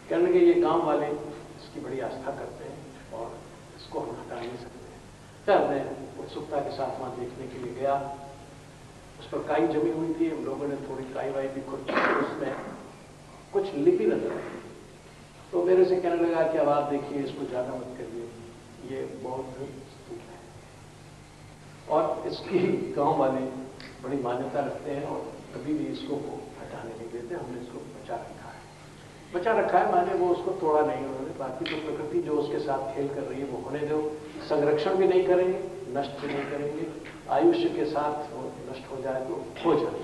[SPEAKER 5] कहने लगे ये गाँव वाले इसकी बड़ी आस्था करते हैं और इसको हम हटा नहीं सकते। फिर मैं उत्सुकता के साथ वहाँ देखने के लिए गया। उस पर काई जमी हुई थी, हम लोगों ने थोड़ी काई वाई भी खुद, उसमें कुछ लिपि नजर आई। तो मेरे से कहने लगा कि अब आप देखिए, इसको ज़्यादा मत करिए, ये बौद्ध स्तूप है और इसकी गांव वाले बड़ी मान्यता रखते हैं और कभी भी इसको वो हटाने नहीं देते। हमने इसको बचा रखा है। बचा रखा है माने वो उसको तोड़ा नहीं उन्होंने। बाकी तो प्रकृति जो उसके साथ खेल कर रही है वो होने दो, संरक्षण भी नहीं करेंगे, नष्ट भी नहीं करेंगे। आयुष्य के साथ वो नष्ट हो जाए तो हो जाए,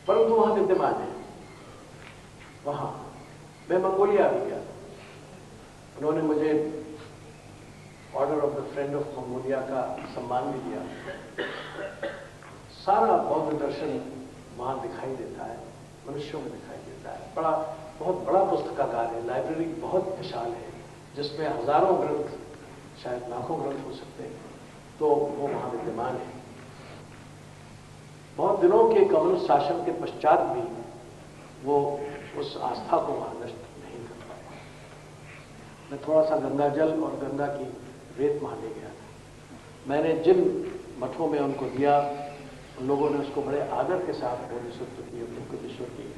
[SPEAKER 5] परंतु वहाँ विद्यमान है। वहाँ मैं मंगोलिया भी गया था, उन्होंने मुझे order of the friend of Mongolia का सम्मान भी दिया। सारा बौद्ध दर्शन वहाँ दिखाई देता है, मनुष्यों में दिखाई देता है। बहुत बड़ा पुस्तकागार है, लाइब्रेरी बहुत विशाल है, जिसमें हजारों ग्रंथ, शायद लाखों ग्रंथ हो सकते हैं, तो वो वहाँ विद्यमान है। बहुत दिनों के कम्युनिस्ट शासन के पश्चात भी वो उस आस्था को वहाँ नष्ट नहीं कर पाया। मैं थोड़ा सा गंगा जल और गंगा की रेत वहाँ ले गया था। मैंने जिन मठों में उनको दिया, उन लोगों ने उसको बड़े आदर के साथ बोधिसत्व की, बुद्धेश्वर की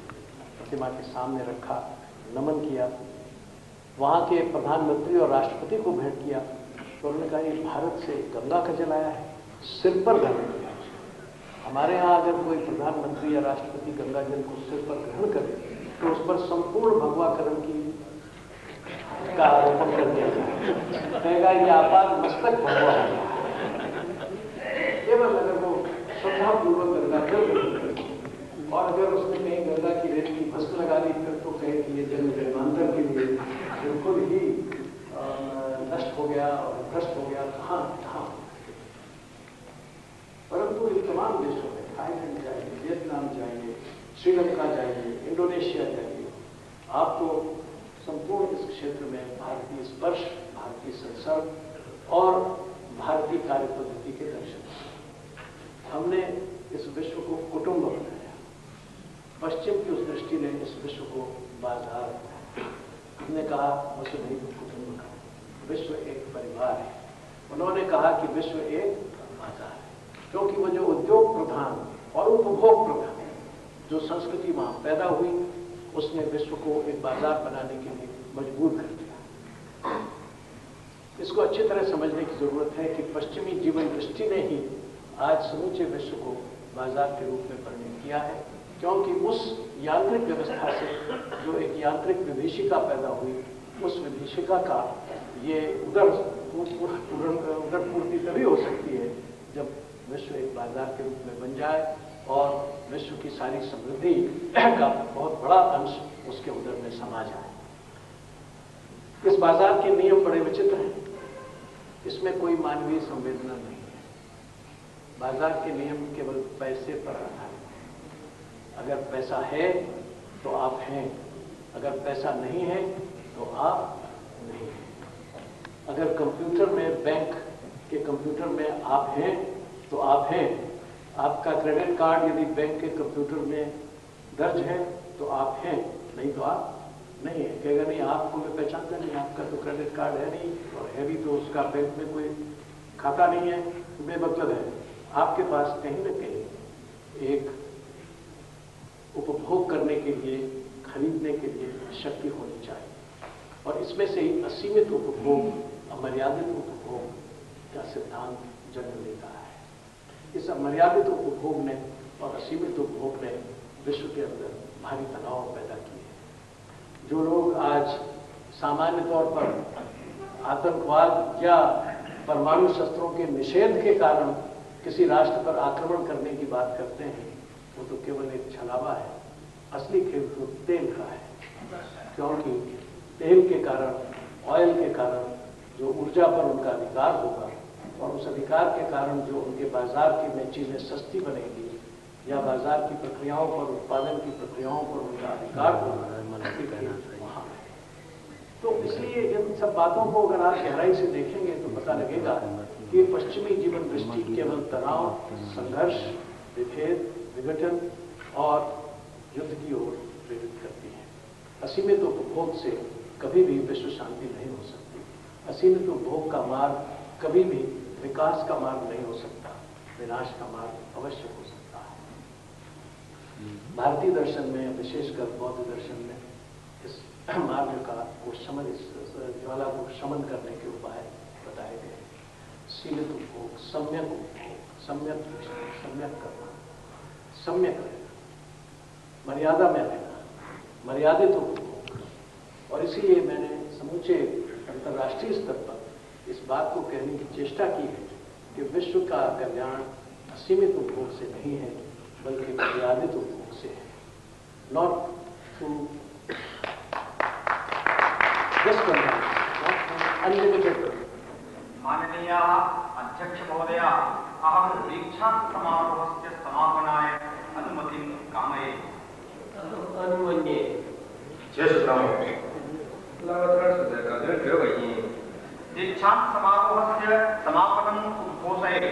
[SPEAKER 5] प्रतिमा के सामने रखा, नमन किया। वहाँ के प्रधानमंत्री और राष्ट्रपति को भेंट किया तो उन्होंने कहा ये भारत से गंगा का जल आया है, सिर पर ग्रहण किया। हमारे यहाँ अगर कोई प्रधानमंत्री या राष्ट्रपति गंगा जल को सिर पर ग्रहण करे तो उस पर संपूर्ण भगवाकरण का आरोपण कर दिया जाए, कहेगा ये आपात मस्तक भगवा है। केवल अगर वो श्रद्धापूर्वक गंगा जल ग्रहण करे और अगर उसने कहीं गंगा की रेत की भस्म लगा दी फिर तो कहे कि ये जन्म जन्मांतर के लिए बिल्कुल ही नष्ट हो गया और भ्रष्ट हो गया। कहाँ परंतु इन तमाम देशों में, थाईलैंड जाइए, वियतनाम जाइए, श्रीलंका जाइए, इंडोनेशिया जाइए, आपको संपूर्ण इस क्षेत्र में भारतीय स्पर्श, भारतीय संसर्ग और भारतीय कार्य पद्धति के दर्शन। हमने इस विश्व को कुटुंब बनाया, पश्चिम की उस दृष्टि ने इस विश्व को बाजार बनाया। हमने कहा वसुधैव कुटुंबकम, विश्व एक परिवार है उन्होंने कहा कि विश्व एक बाजार है, क्योंकि वो जो उद्योग प्रधान और उपभोग प्रधान जो संस्कृति वहां पैदा हुई, उसने विश्व को एक बाजार बनाने के लिए मजबूर कर दिया। इसको अच्छी तरह समझने की जरूरत है कि पश्चिमी जीवन दृष्टि ने ही आज समूचे विश्व को बाजार के रूप में परिणित किया है, क्योंकि उस यांत्रिक व्यवस्था से जो एक यांत्रिक विभीषिका पैदा हुई, उस विभीषिका का ये उदर पूर्ति तभी हो सकती है जब विश्व एक बाजार के रूप में बन जाए और विश्व की सारी समृद्धि का बहुत बड़ा अंश उसके उदर में समा जाए। इस बाजार के नियम बड़े विचित्र हैं, इसमें कोई मानवीय संवेदना नहीं है। बाजार के नियम केवल पैसे पर आधारित है। अगर पैसा है तो आप हैं, अगर पैसा नहीं है तो आप नहीं हैं। अगर कंप्यूटर में, बैंक के कंप्यूटर में आप हैं तो आप हैं। आपका क्रेडिट कार्ड यदि बैंक के कंप्यूटर में दर्ज है तो आप हैं, नहीं तो आप नहीं है। कहेगा नहीं आपको मैं पहचानता नहीं, आपका तो क्रेडिट कार्ड है नहीं, और है भी तो उसका बैंक में कोई खाता नहीं है, बेमतलब है। आपके पास कहीं न कहीं एक उपभोग करने के लिए, खरीदने के लिए शक्ति होनी चाहिए, और इसमें से ही असीमित उपभोग, अमर्यादित उपभोग का सिद्धांत जन्म लेता है। इस अमर्यादित उपभोग ने और असीमित उपभोग ने विश्व के अंदर भारी तनाव पैदा किए हैं। जो लोग आज सामान्य तौर पर आतंकवाद या परमाणु शस्त्रों के निषेध के कारण किसी राष्ट्र पर आक्रमण करने की बात करते हैं, वो तो केवल एक छलावा है। असली खेल तो तेल का है, क्योंकि तेल के कारण, ऑयल के कारण जो ऊर्जा पर उनका अधिकार होगा, और उस अधिकार के कारण जो उनके बाजार की में चीजें सस्ती बनेगी या बाजार की प्रक्रियाओं पर, उत्पादन की प्रक्रियाओं पर उनका अधिकार होगा, वहां। तो इसलिए इन सब बातों को अगर आप गहराई से देखेंगे तो पता लगेगा कि पश्चिमी जीवन दृष्टि केवल तनाव, संघर्ष, विभेद, विघटन और युद्ध की ओर प्रेरित करती है। असीमित उपभोग से कभी भी विश्व शांति नहीं हो सकती। असीमित उपभोग का मार्ग कभी भी विकास का मार्ग नहीं हो सकता, विनाश का मार्ग अवश्य हो सकता है। भारतीय दर्शन में, विशेषकर बौद्ध दर्शन में, इस मार्ग का को शमन, इस ज्वाला को शमन करने के उपाय बताए गए। सीमित उपभोग, सम्यक उपभोग, सम्यक करना, सम्यक रहना, मर्यादा में रहना, मर्यादित उपभोग। और इसीलिए मैंने समूचे अंतर्राष्ट्रीय स्तर पर इस बात को कहने की चेष्टा की है कि विश्व का कल्याण असीमित उपभोग से नहीं है, बल्कि मर्यादित उपभोग से है। Not through unlimited.
[SPEAKER 6] माननीय अध्यक्ष महोदय, अहम दीक्षांत समारोहस्य समापनाय अनुमतिं कामये।
[SPEAKER 2] अनुमन्ये।
[SPEAKER 6] दीक्षांत समारोहस्य समापनम् उद्घोषये।